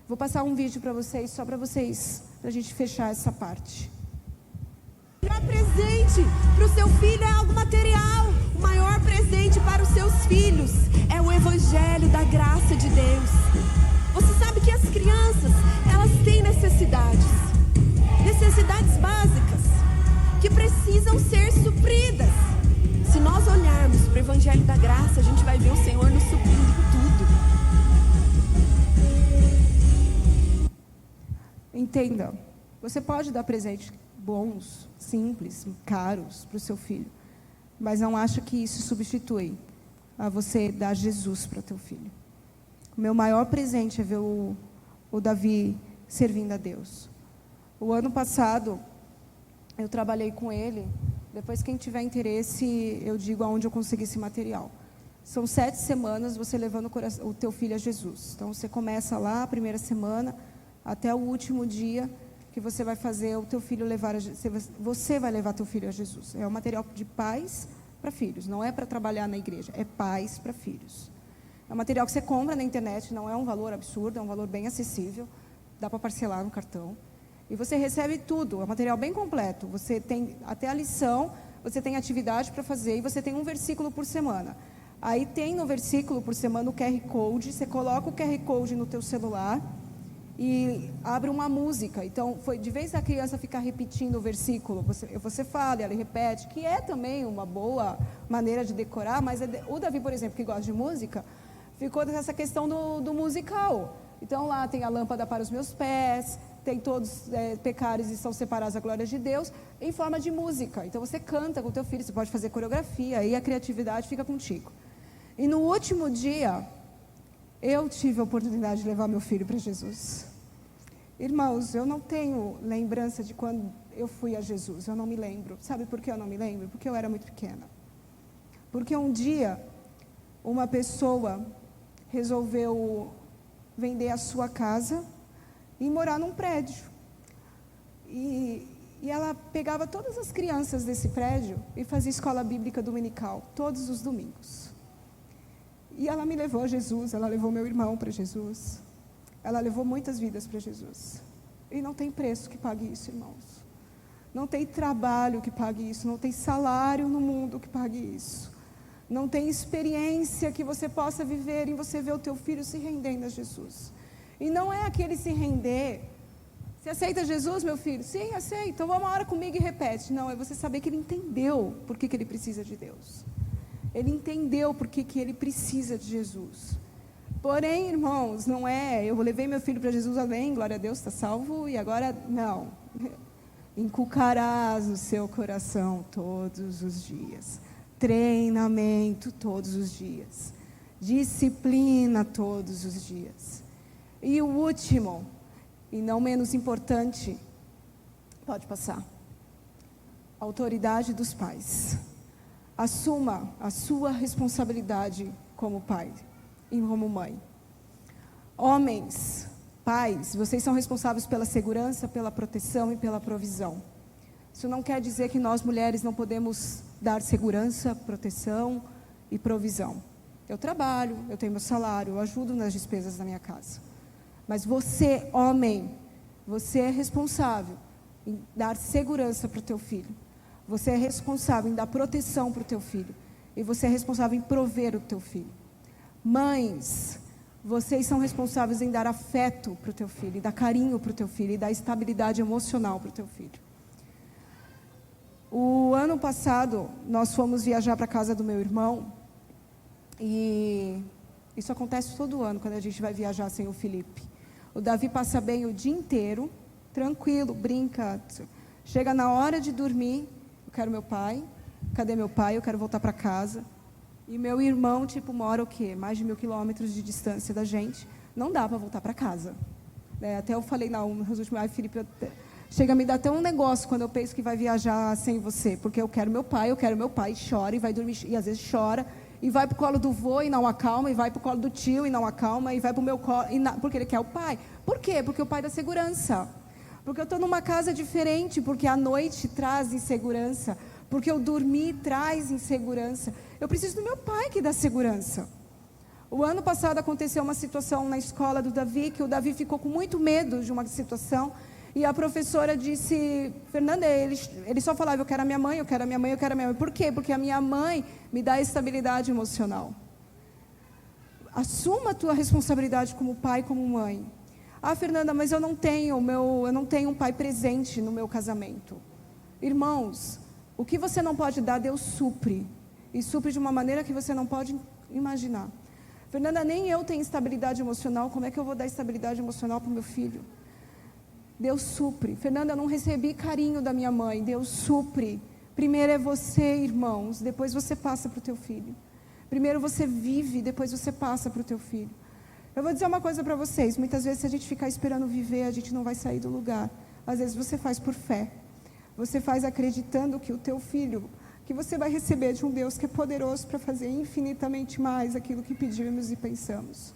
Vou passar um vídeo para vocês, só para a gente fechar essa parte. O melhor presente para o seu filho é algo material. O maior presente para os seus filhos é o Evangelho da graça de Deus. Você sabe que as crianças, elas têm necessidades básicas, que precisam ser supridas. Se nós olharmos para o Evangelho da graça, a gente vai ver o Senhor nos suprindo tudo. Entenda, você pode dar presentes bons, simples, caros para o seu filho, mas não acha que isso substitui a você dar Jesus para teu filho. O meu maior presente é ver o Davi servindo a Deus. O ano passado, eu trabalhei com ele. Depois, quem tiver interesse, eu digo aonde eu consegui esse material. São 7 semanas você levando o teu filho a Jesus. Então, você começa lá, a primeira semana, até o último dia que você vai fazer o teu filho levar você vai levar teu filho a Jesus. É um material de pais para filhos, não é para trabalhar na igreja, é pais para filhos. É um material que você compra na internet, não é um valor absurdo, é um valor bem acessível, dá para parcelar no cartão. E você recebe tudo, é um material bem completo. Você tem até a lição, você tem atividade para fazer e você tem um versículo por semana. Aí tem no versículo por semana o QR Code, você coloca o QR Code no teu celular e abre uma música. Então, de vez a criança ficar repetindo o versículo, você fala e ela repete, que é também uma boa maneira de decorar, mas o Davi, por exemplo, que gosta de música, ficou nessa questão do musical. Então, lá tem a lâmpada para os meus pés, tem todos pecados e são separados a glória de Deus, em forma de música. Então, você canta com o teu filho, você pode fazer coreografia, e a criatividade fica contigo. E no último dia, eu tive a oportunidade de levar meu filho para Jesus. Irmãos, eu não tenho lembrança de quando eu fui a Jesus, eu não me lembro. Sabe por que eu não me lembro? Porque eu era muito pequena. Porque um dia, uma pessoa resolveu vender a sua casa e morar num prédio. E ela pegava todas as crianças desse prédio e fazia escola bíblica dominical, todos os domingos. E ela me levou a Jesus, ela levou meu irmão para Jesus. Ela levou muitas vidas para Jesus. E não tem preço que pague isso, irmãos. Não tem trabalho que pague isso, não tem salário no mundo que pague isso. Não tem experiência que você possa viver em você ver o teu filho se rendendo a Jesus. E não é aquele se render. Você aceita Jesus, meu filho? Sim, aceito. Então vamos uma hora comigo e repete. Não, é você saber que ele entendeu por que ele precisa de Deus. Ele entendeu por que ele precisa de Jesus. Porém, irmãos, não é, eu levei meu filho para Jesus, amém, glória a Deus, está salvo, e agora, não. Inculcarás o seu coração todos os dias. Treinamento todos os dias. Disciplina todos os dias. E o último, e não menos importante, pode passar. Autoridade dos pais. Assuma a sua responsabilidade como pai e como mãe. Homens, pais, vocês são responsáveis pela segurança, pela proteção e pela provisão. Isso não quer dizer que nós mulheres não podemos dar segurança, proteção e provisão. Eu trabalho, eu tenho meu salário, eu ajudo nas despesas da minha casa. Mas você, homem, você é responsável em dar segurança para o teu filho. Você é responsável em dar proteção para o teu filho. E você é responsável em prover o teu filho. Mães, vocês são responsáveis em dar afeto para o teu filho, e dar carinho para o teu filho, e dar estabilidade emocional para o teu filho. O ano passado, nós fomos viajar para a casa do meu irmão. E isso acontece todo ano, quando a gente vai viajar sem o Felipe. O Davi passa bem o dia inteiro, tranquilo, brinca. Chega na hora de dormir, eu quero meu pai. Cadê meu pai? Eu quero voltar para casa. E meu irmão, mora o quê? Mais de 1.000 quilômetros de distância da gente. Não dá para voltar para casa. Até eu falei nos últimos... Felipe, chega a me dar até um negócio quando eu penso que vai viajar sem você. Porque eu quero meu pai, e chora, e vai dormir, e às vezes chora, e vai para o colo do vô e não acalma, e vai para o colo do tio e não acalma, e vai para o meu colo, porque ele quer o pai. Por quê? Porque o pai dá segurança. Porque eu estou numa casa diferente, porque a noite traz insegurança. Porque eu dormir traz insegurança. Eu preciso do meu pai que dá segurança. O ano passado aconteceu uma situação na escola do Davi, que o Davi ficou com muito medo de uma situação. E a professora disse, Fernanda, ele só falava, eu quero a minha mãe, eu quero a minha mãe, eu quero a minha mãe. Por quê? Porque a minha mãe me dá estabilidade emocional. Assuma a tua responsabilidade como pai, como mãe. Ah, Fernanda, mas eu não tenho um pai presente no meu casamento. Irmãos, o que você não pode dar, Deus supre. E supre de uma maneira que você não pode imaginar. Fernanda, nem eu tenho estabilidade emocional. Como é que eu vou dar estabilidade emocional para o meu filho? Deus supre. Fernanda, eu não recebi carinho da minha mãe. Deus supre. Primeiro é você, irmãos. Depois você passa para o teu filho. Primeiro você vive, depois você passa para o teu filho. Eu vou dizer uma coisa para vocês. Muitas vezes, se a gente ficar esperando viver, a gente não vai sair do lugar. Às vezes você faz por fé. Você faz acreditando que o teu filho, que você vai receber de um Deus que é poderoso para fazer infinitamente mais aquilo que pedimos e pensamos.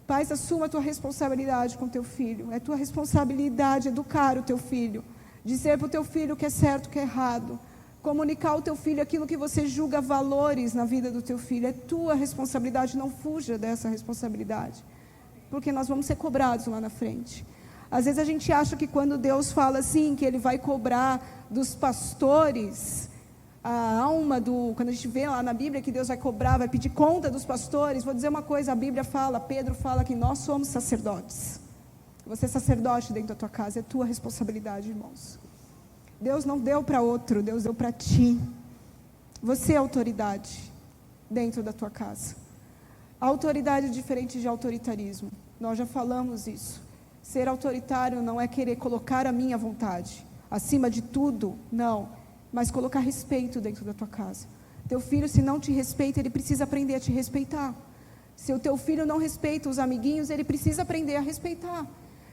Pais, assuma a tua responsabilidade com o teu filho. É tua responsabilidade educar o teu filho. Dizer para o teu filho o que é certo, o que é errado. Comunicar ao teu filho aquilo que você julga valores na vida do teu filho. É tua responsabilidade, não fuja dessa responsabilidade. Porque nós vamos ser cobrados lá na frente. Às vezes a gente acha que quando Deus fala assim, que Ele vai cobrar dos pastores, a alma quando a gente vê lá na Bíblia que Deus vai cobrar, vai pedir conta dos pastores, vou dizer uma coisa, a Bíblia fala, Pedro fala que nós somos sacerdotes. Você é sacerdote dentro da tua casa, é tua responsabilidade, irmãos. Deus não deu para outro, Deus deu para ti. Você é autoridade dentro da tua casa. A autoridade é diferente de autoritarismo. Nós já falamos isso. Ser autoritário não é querer colocar a minha vontade acima de tudo, não. Mas colocar respeito dentro da tua casa. Teu filho, se não te respeita, ele precisa aprender a te respeitar. Se o teu filho não respeita os amiguinhos, ele precisa aprender a respeitar.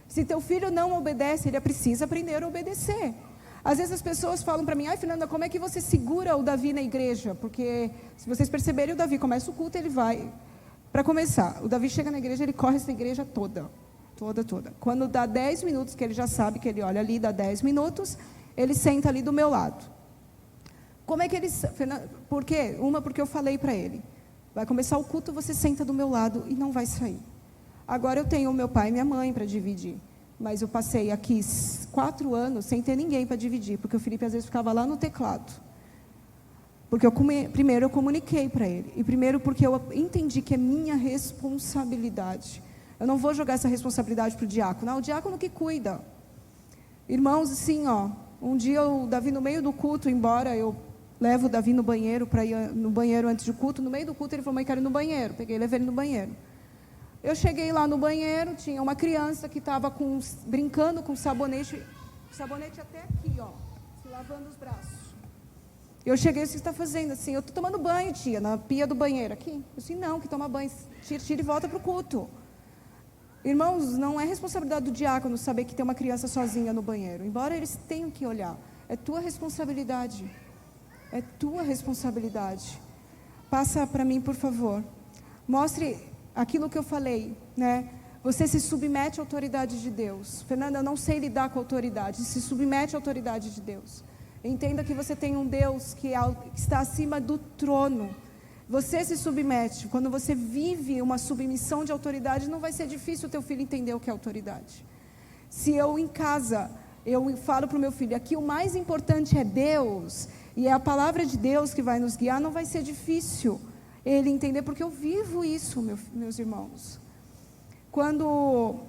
Se teu filho não obedece, ele precisa aprender a obedecer. Às vezes as pessoas falam para mim, ai Fernanda, como é que você segura o Davi na igreja? Porque se vocês perceberem, o Davi começa o culto, ele vai. Para começar, o Davi chega na igreja, ele corre essa igreja toda. Quando dá 10 minutos, que ele já sabe que ele olha ali, dá 10 minutos, ele senta ali do meu lado. Como é que ele... Por quê? Porque eu falei para ele, vai começar o culto, você senta do meu lado e não vai sair. Agora eu tenho o meu pai e minha mãe para dividir. Mas eu passei aqui 4 anos sem ter ninguém para dividir, porque o Felipe às vezes ficava lá no teclado. Porque primeiro eu comuniquei para ele, e primeiro porque eu entendi que é minha responsabilidade. Eu não vou jogar essa responsabilidade para o diácono, não, o diácono que cuida. Irmãos, assim, um dia o Davi no meio do culto, embora eu levo o Davi no banheiro, para ir no banheiro antes do culto, no meio do culto ele falou, mãe, quero ir no banheiro, peguei e levei ele no banheiro. Eu cheguei lá no banheiro, tinha uma criança que estava brincando com sabonete até aqui, se lavando os braços. Eu cheguei, o que você está fazendo? Assim, eu estou tomando banho, tia, na pia do banheiro. Aqui? Eu disse, não, que toma banho, tira e volta para o culto. Irmãos, não é responsabilidade do diácono saber que tem uma criança sozinha no banheiro, embora eles tenham que olhar. É tua responsabilidade. É tua responsabilidade. Passa para mim, por favor. Mostre aquilo que eu falei, né? Você se submete à autoridade de Deus. Fernanda, eu não sei lidar com a autoridade. Se submete à autoridade de Deus. Entenda que você tem um Deus que está acima do trono. Você se submete. Quando você vive uma submissão de autoridade, não vai ser difícil o teu filho entender o que é autoridade. Se eu em casa, eu falo para o meu filho, aqui o mais importante é Deus, e é a palavra de Deus que vai nos guiar, não vai ser difícil ele entender, porque eu vivo isso, meus irmãos. Quando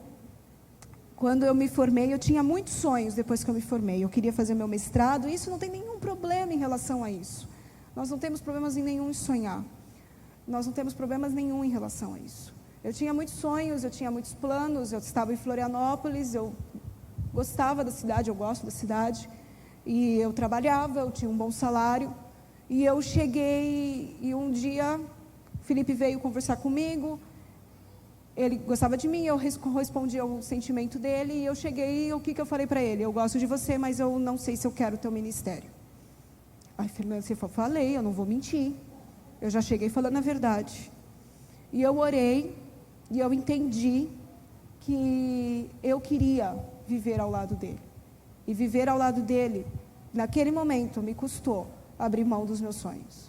eu me formei, eu tinha muitos sonhos depois que eu me formei. Eu queria fazer meu mestrado, e isso não tem nenhum problema em relação a isso. Nós não temos problemas nenhum em sonhar. Nós não temos problemas nenhum em relação a isso. Eu tinha muitos sonhos, eu tinha muitos planos, eu estava em Florianópolis, eu gostava da cidade, eu gosto da cidade, e eu trabalhava, eu tinha um bom salário, e eu cheguei, e um dia, Felipe veio conversar comigo, ele gostava de mim, eu correspondi ao sentimento dele, e eu cheguei, e o que eu falei para ele? Eu gosto de você, mas eu não sei se eu quero o teu ministério. Aí, Fernanda, você falei, eu não vou mentir. Eu já cheguei falando a verdade. E eu orei, e eu entendi que eu queria viver ao lado dele. E viver ao lado dele, naquele momento, me custou abrir mão dos meus sonhos.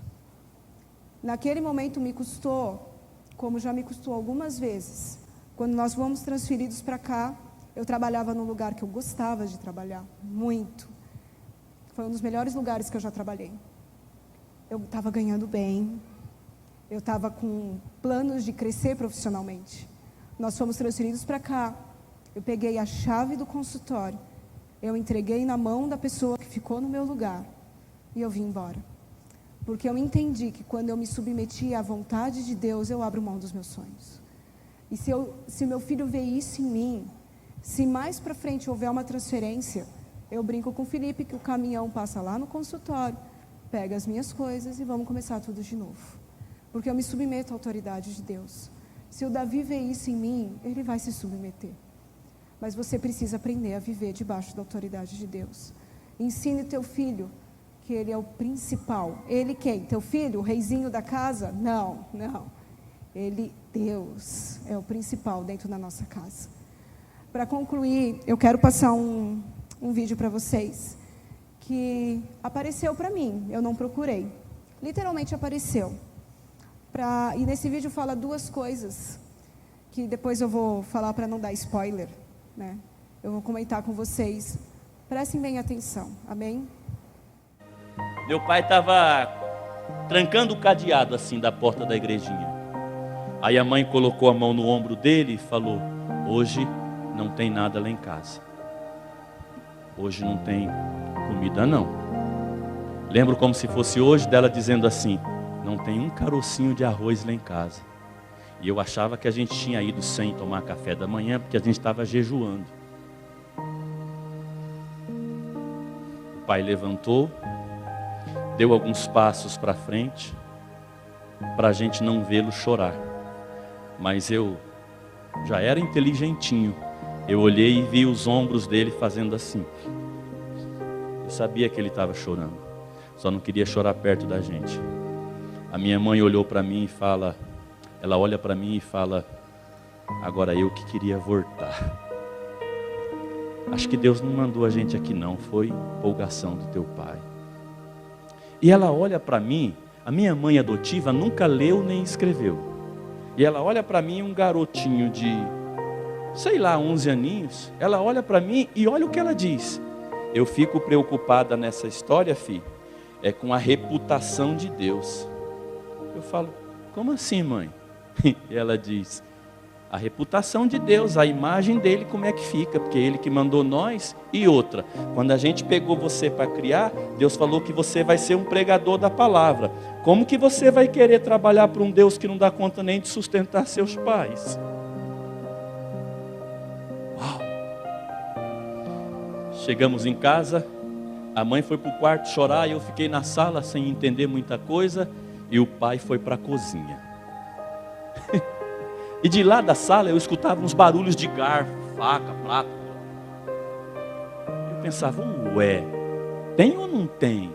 Naquele momento me custou, como já me custou algumas vezes. Quando nós fomos transferidos para cá, eu trabalhava num lugar que eu gostava de trabalhar, muito. Foi um dos melhores lugares que eu já trabalhei. Eu estava ganhando bem, eu estava com planos de crescer profissionalmente. Nós fomos transferidos para cá, eu peguei a chave do consultório, eu entreguei na mão da pessoa que ficou no meu lugar, e eu vim embora. Porque eu entendi que quando eu me submeti à vontade de Deus, eu abro mão dos meus sonhos. E se meu filho vê isso em mim, se mais para frente houver uma transferência, eu brinco com o Felipe que o caminhão passa lá no consultório, pega as minhas coisas e vamos começar tudo de novo. porque eu me submeto à autoridade de Deus. Se o Davi vê isso em mim, ele vai se submeter. Mas você precisa aprender a viver debaixo da autoridade de Deus. Ensine teu filho que ele é o principal. Ele quem? Teu filho, o reizinho da casa? Não, não. Ele, Deus, é o principal dentro da nossa casa. Para concluir, eu quero passar um vídeo para vocês que apareceu para mim, eu não procurei. Literalmente apareceu. E nesse vídeo fala duas coisas que depois eu vou falar para não dar spoiler, né? Eu vou comentar com vocês. Prestem bem atenção, amém? Meu pai estava trancando o cadeado assim da porta da igrejinha. Aí a mãe colocou a mão no ombro dele e falou: hoje não tem nada lá em casa. Hoje não tem comida não. Lembro como se fosse hoje dela dizendo assim: não tem um carocinho de arroz lá em casa. E eu achava que a gente tinha ido sem tomar café da manhã, porque a gente estava jejuando. O pai levantou, deu alguns passos para frente, para a gente não vê-lo chorar. Mas eu já era inteligentinho. Eu olhei e vi os ombros dele fazendo assim. Eu sabia que ele estava chorando, só não queria chorar perto da gente. A minha mãe olhou para mim e fala, ela olha para mim e fala: agora eu que queria voltar. Acho que Deus não mandou a gente aqui não, foi empolgação do teu pai. E ela olha para mim, a minha mãe adotiva nunca leu nem escreveu. E ela olha para mim, um garotinho de, sei lá, 11 aninhos. Ela olha para mim e olha o que ela diz: eu fico preocupada nessa história, filho, é com a reputação de Deus. Eu falo: como assim, mãe? E ela diz: a reputação de Deus, a imagem dele, como é que fica? Porque ele que mandou nós. E outra, quando a gente pegou você para criar, Deus falou que você vai ser um pregador da palavra. Como que você vai querer trabalhar para um Deus que não dá conta nem de sustentar seus pais? Uau! Chegamos em casa, a mãe foi para o quarto chorar e eu fiquei na sala sem entender muita coisa, e o pai foi para a cozinha. E de lá da sala eu escutava uns barulhos de garfo, faca, prato. Eu pensava: ué, tem ou não tem?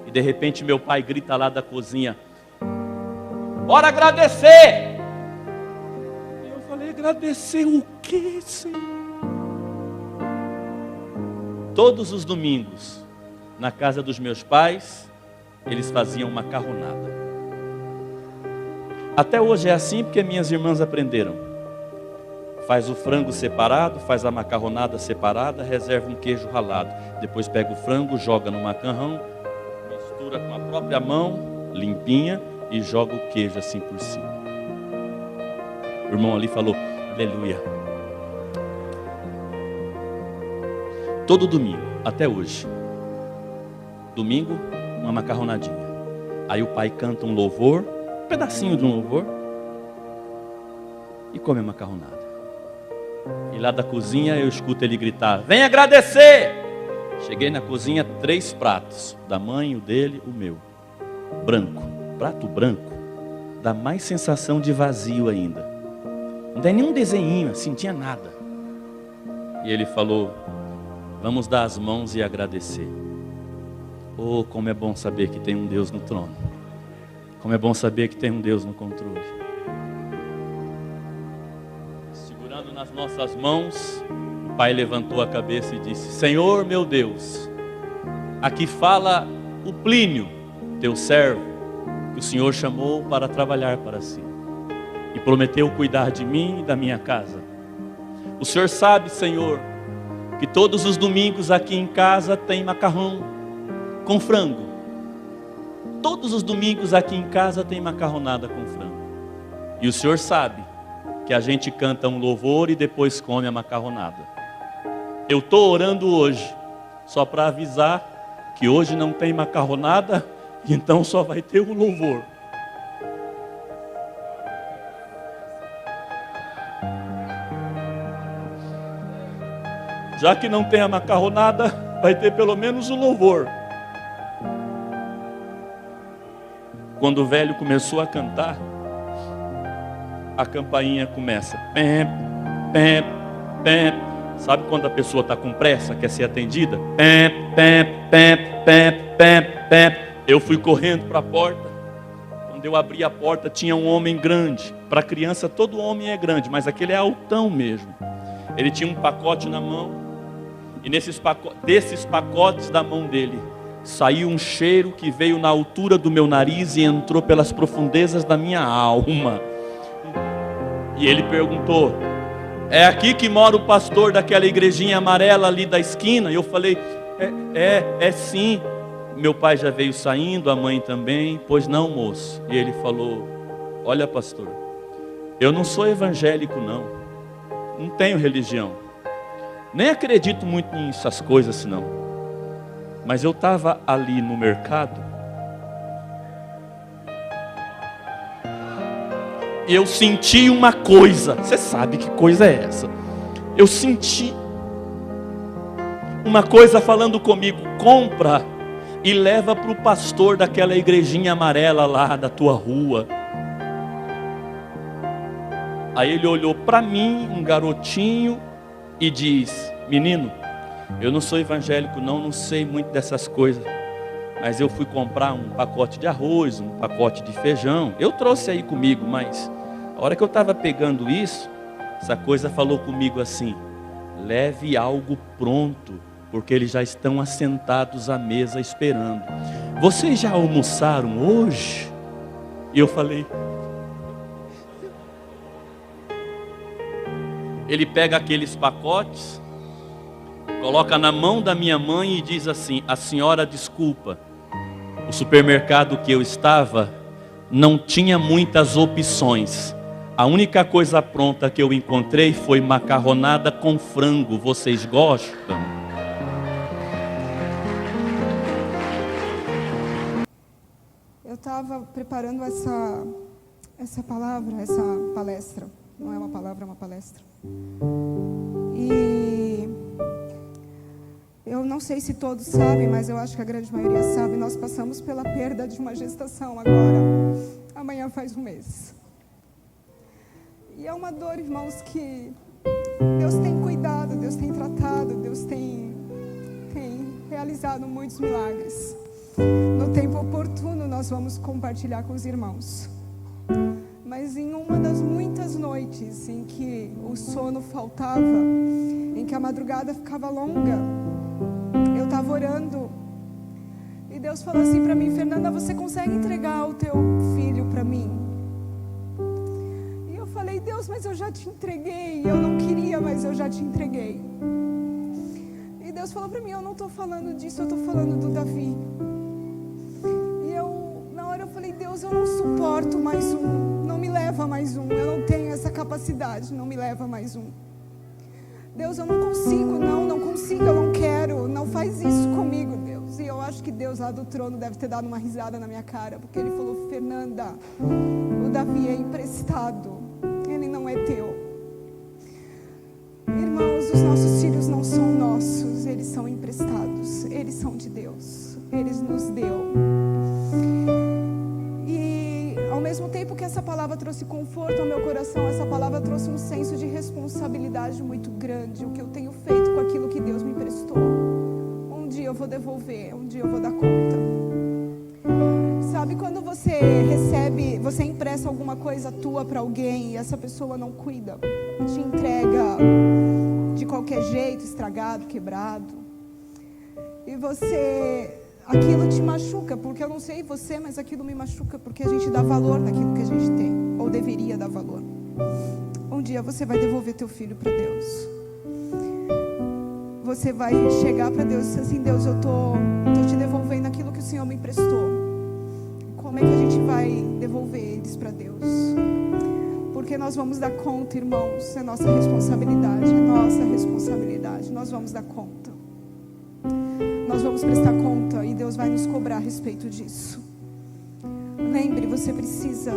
E de repente meu pai grita lá da cozinha: bora agradecer! E eu falei: agradecer o quê, Senhor? Todos os domingos, na casa dos meus pais, eles faziam macarronada. Até hoje é assim porque minhas irmãs aprenderam. Faz o frango separado, faz a macarronada separada, reserva um queijo ralado. Depois pega o frango, joga no macarrão, mistura com a própria mão, limpinha, e joga o queijo assim por cima. O irmão ali falou: aleluia. Todo domingo, até hoje. Domingo, uma macarronadinha. Aí o pai canta um louvor, um pedacinho de um louvor, e come a macarronada. E lá da cozinha eu escuto ele gritar: vem agradecer! Cheguei na cozinha, 3 pratos, da mãe, o dele, o meu. Branco, prato branco, dá mais sensação de vazio ainda. Não tem nenhum desenhinho, assim, não tinha nada. E ele falou: vamos dar as mãos e agradecer. Oh, como é bom saber que tem um Deus no trono. Como é bom saber que tem um Deus no controle. Segurando nas nossas mãos, o pai levantou a cabeça e disse: Senhor meu Deus, aqui fala o Plínio, teu servo, que o Senhor chamou para trabalhar para si, e prometeu cuidar de mim e da minha casa. O Senhor sabe, Senhor, que todos os domingos aqui em casa tem macarrão com frango. Todos os domingos aqui em casa tem macarronada com frango. E o Senhor sabe que a gente canta um louvor e depois come a macarronada. Eu estou orando hoje só para avisar que hoje não tem macarronada, e então só vai ter o louvor. Já que não tem a macarronada, vai ter pelo menos o louvor. Quando o velho começou a cantar, a campainha começa. Pem, pem, pem. Sabe quando a pessoa está com pressa, quer ser atendida? Pem, pem, pem, pem, pem, pem. Eu fui correndo para a porta. Quando eu abri a porta, tinha um homem grande. Para criança, todo homem é grande, mas aquele é altão mesmo. Ele tinha um pacote na mão. E desses pacotes da mão dele, saiu um cheiro que veio na altura do meu nariz e entrou pelas profundezas da minha alma. E ele perguntou: é aqui que mora o pastor daquela igrejinha amarela ali da esquina? E eu falei: é sim. Meu pai já veio saindo, a mãe também. Pois não, moço. E ele falou: olha, pastor, eu não sou evangélico não tenho religião, nem acredito muito nessas coisas não. Mas eu estava ali no mercado e eu senti uma coisa. Você sabe que coisa é essa? Eu senti uma coisa falando comigo: compra e leva para o pastor daquela igrejinha amarela lá da tua rua. Aí ele olhou para mim, um garotinho, e diz: menino, eu não sou evangélico não sei muito dessas coisas, mas eu fui comprar um pacote de arroz, um pacote de feijão, eu trouxe aí comigo, mas a hora que eu estava pegando isso, essa coisa falou comigo assim: leve algo pronto, porque eles já estão assentados à mesa esperando. Vocês já almoçaram hoje? E eu falei... Ele pega aqueles pacotes, coloca na mão da minha mãe e diz assim: a senhora desculpa, o supermercado que eu estava não tinha muitas opções. A única coisa pronta que eu encontrei foi macarronada com frango. Vocês gostam? Eu estava preparando essa palavra, essa palestra. Não é uma palavra, é uma palestra. E eu não sei se todos sabem, mas eu acho que a grande maioria sabe. Nós passamos pela perda de uma gestação agora. Amanhã faz 1 mês. E é uma dor, irmãos, que Deus tem cuidado, Deus tem tratado, Deus tem realizado muitos milagres. No tempo oportuno nós vamos compartilhar com os irmãos. Mas em uma das muitas noites em que o sono faltava, em que a madrugada ficava longa, eu estava orando e Deus falou assim para mim: Fernanda, você consegue entregar o teu filho para mim? E eu falei: Deus, mas eu já te entreguei. Eu não queria, mas eu já te entreguei. E Deus falou para mim: eu não estou falando disso, eu estou falando do Davi. E na hora eu falei: Deus, eu não suporto mais não me leva mais eu não tenho essa capacidade, não me leva mais Deus, eu não consigo, não consigo, eu não quero, não faz isso comigo, Deus. E eu acho que Deus lá do trono deve ter dado uma risada na minha cara, porque Ele falou: Fernanda, o Davi é emprestado, ele não é teu. Irmãos, os nossos filhos não são nossos, eles são emprestados, eles são de Deus, Ele nos deu. Ao mesmo tempo que essa palavra trouxe conforto ao meu coração, essa palavra trouxe um senso de responsabilidade muito grande. O que eu tenho feito com aquilo que Deus me emprestou. Um dia eu vou devolver, um dia eu vou dar conta. Sabe quando você empresta alguma coisa tua para alguém e essa pessoa não cuida, te entrega de qualquer jeito, estragado, quebrado, e aquilo te machuca, porque eu não sei você, mas aquilo me machuca, porque a gente dá valor naquilo que a gente tem, ou deveria dar valor. Um dia você vai devolver teu filho para Deus. Você vai chegar para Deus e dizer assim: Deus, eu tô te devolvendo aquilo que o Senhor me emprestou. Como é que a gente vai devolver eles para Deus? Porque nós vamos dar conta, irmãos, é nossa responsabilidade, nós vamos dar conta. Nós vamos prestar conta e Deus vai nos cobrar a respeito disso. Lembre, você precisa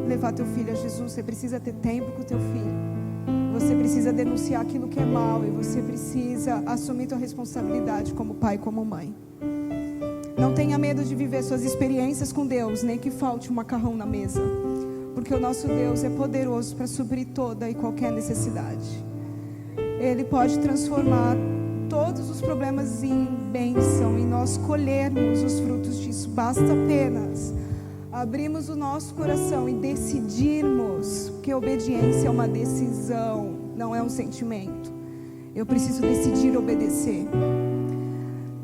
levar teu filho a Jesus, você precisa ter tempo com o teu filho, você precisa denunciar aquilo que é mal e você precisa assumir tua responsabilidade como pai e como mãe. Não tenha medo de viver suas experiências com Deus, nem que falte um macarrão na mesa, porque o nosso Deus é poderoso para suprir toda e qualquer necessidade. Ele pode transformar todos os problemas em bênção, e nós colhermos os frutos disso. Basta apenas abrirmos o nosso coração e decidirmos, porque obediência é uma decisão, não é um sentimento. Eu preciso decidir obedecer.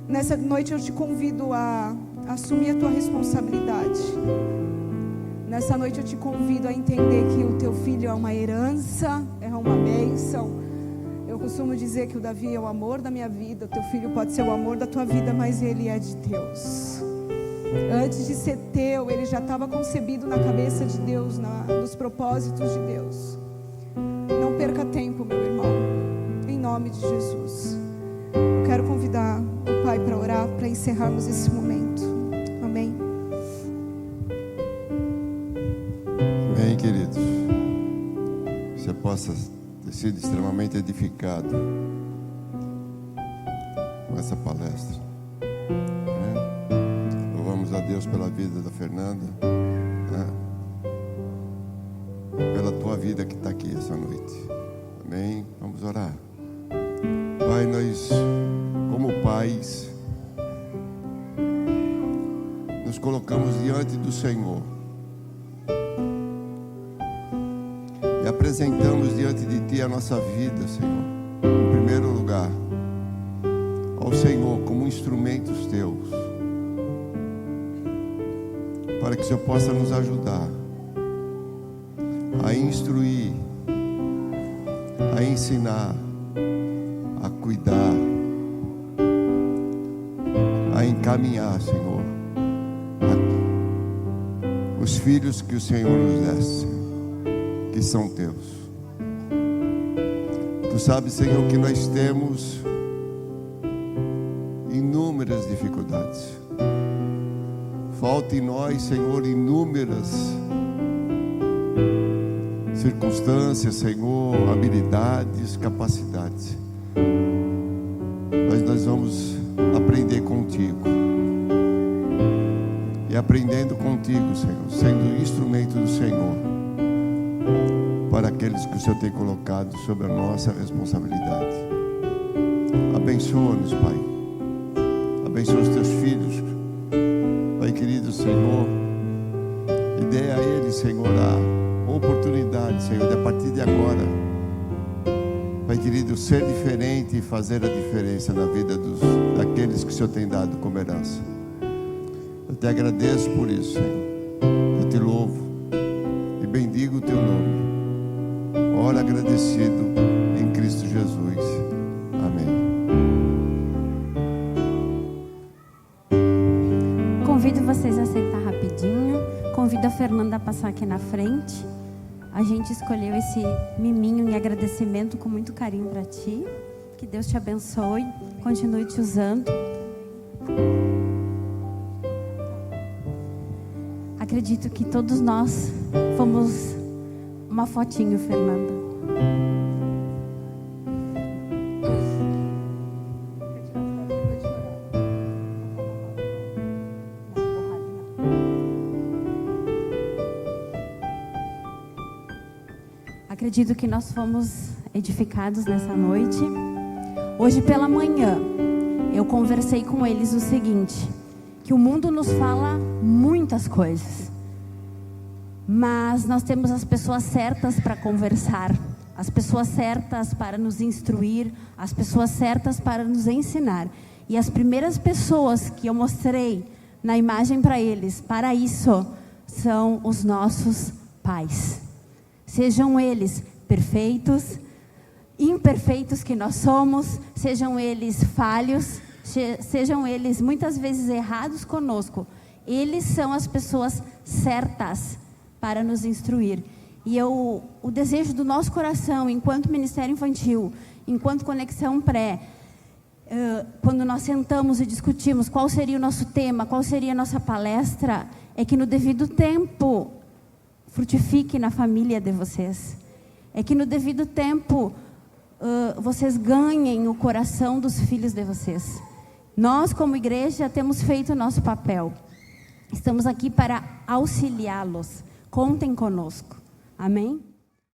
Nessa noite eu te convido a assumir a tua responsabilidade. Nessa noite eu te convido a entender que o teu filho é uma herança, é uma bênção. Eu costumo dizer que o Davi é o amor da minha vida, o teu filho pode ser o amor da tua vida, mas ele é de Deus. Antes de ser teu, ele já estava concebido na cabeça de Deus, nos propósitos de Deus. Não perca tempo, meu irmão, em nome de Jesus. Eu quero convidar o Pai para orar, para encerrarmos esse momento. Amém. Amém, queridos. Você possa ter sido extremamente edificado com essa palestra. Louvamos a Deus pela vida da Fernanda, pela tua vida que está aqui essa noite. Amém? Vamos orar. Pai, nós, como pais, nos colocamos diante do Senhor e apresentamos diante de Ti a nossa vida, Senhor. Em primeiro lugar, ao Senhor como instrumentos Teus, para que o Senhor possa nos ajudar a instruir, a ensinar, a cuidar, a encaminhar, Senhor, os filhos que o Senhor nos desse, que são Teus. Tu sabes, Senhor, que nós temos inúmeras dificuldades. Falta em nós, Senhor, inúmeras circunstâncias, Senhor, habilidades, capacidades. Mas nós vamos aprender contigo. E aprendendo contigo, Senhor, sendo instrumento do Senhor para aqueles que o Senhor tem colocado sob a nossa responsabilidade. Abençoa-nos, Pai. Abençoa os teus filhos, Pai querido, Senhor, e dê a eles, Senhor, a oportunidade, Senhor, de a partir de agora, Pai querido, ser diferente e fazer a diferença na vida daqueles que o Senhor tem dado como herança. Eu te agradeço por isso, Senhor. Eu te louvo e bendigo o teu nome. Ora agradecido em Cristo Jesus. Amém. Convido vocês a sentar rapidinho. Convido a Fernanda a passar aqui na frente. A gente escolheu esse miminho em agradecimento com muito carinho para ti. Que Deus te abençoe. Continue te usando. Acredito que todos nós fomos uma fotinho, Fernanda. Acredito que nós fomos edificados nessa noite. Hoje pela manhã, eu conversei com eles o seguinte, que o mundo nos fala muitas coisas, mas nós temos as pessoas certas para conversar, as pessoas certas para nos instruir, as pessoas certas para nos ensinar. E as primeiras pessoas que eu mostrei na imagem para eles, para isso, são os nossos pais. Sejam eles perfeitos, imperfeitos que nós somos, sejam eles falhos, sejam eles muitas vezes errados conosco, eles são as pessoas certas para nos instruir. E o desejo do nosso coração, enquanto Ministério Infantil, enquanto Conexão Pré, quando nós sentamos e discutimos qual seria o nosso tema, qual seria a nossa palestra, é que no devido tempo frutifique na família de vocês. É que no devido tempo vocês ganhem o coração dos filhos de vocês. Nós, como igreja, temos feito o nosso papel. Estamos aqui para auxiliá-los. Contem conosco. Amém?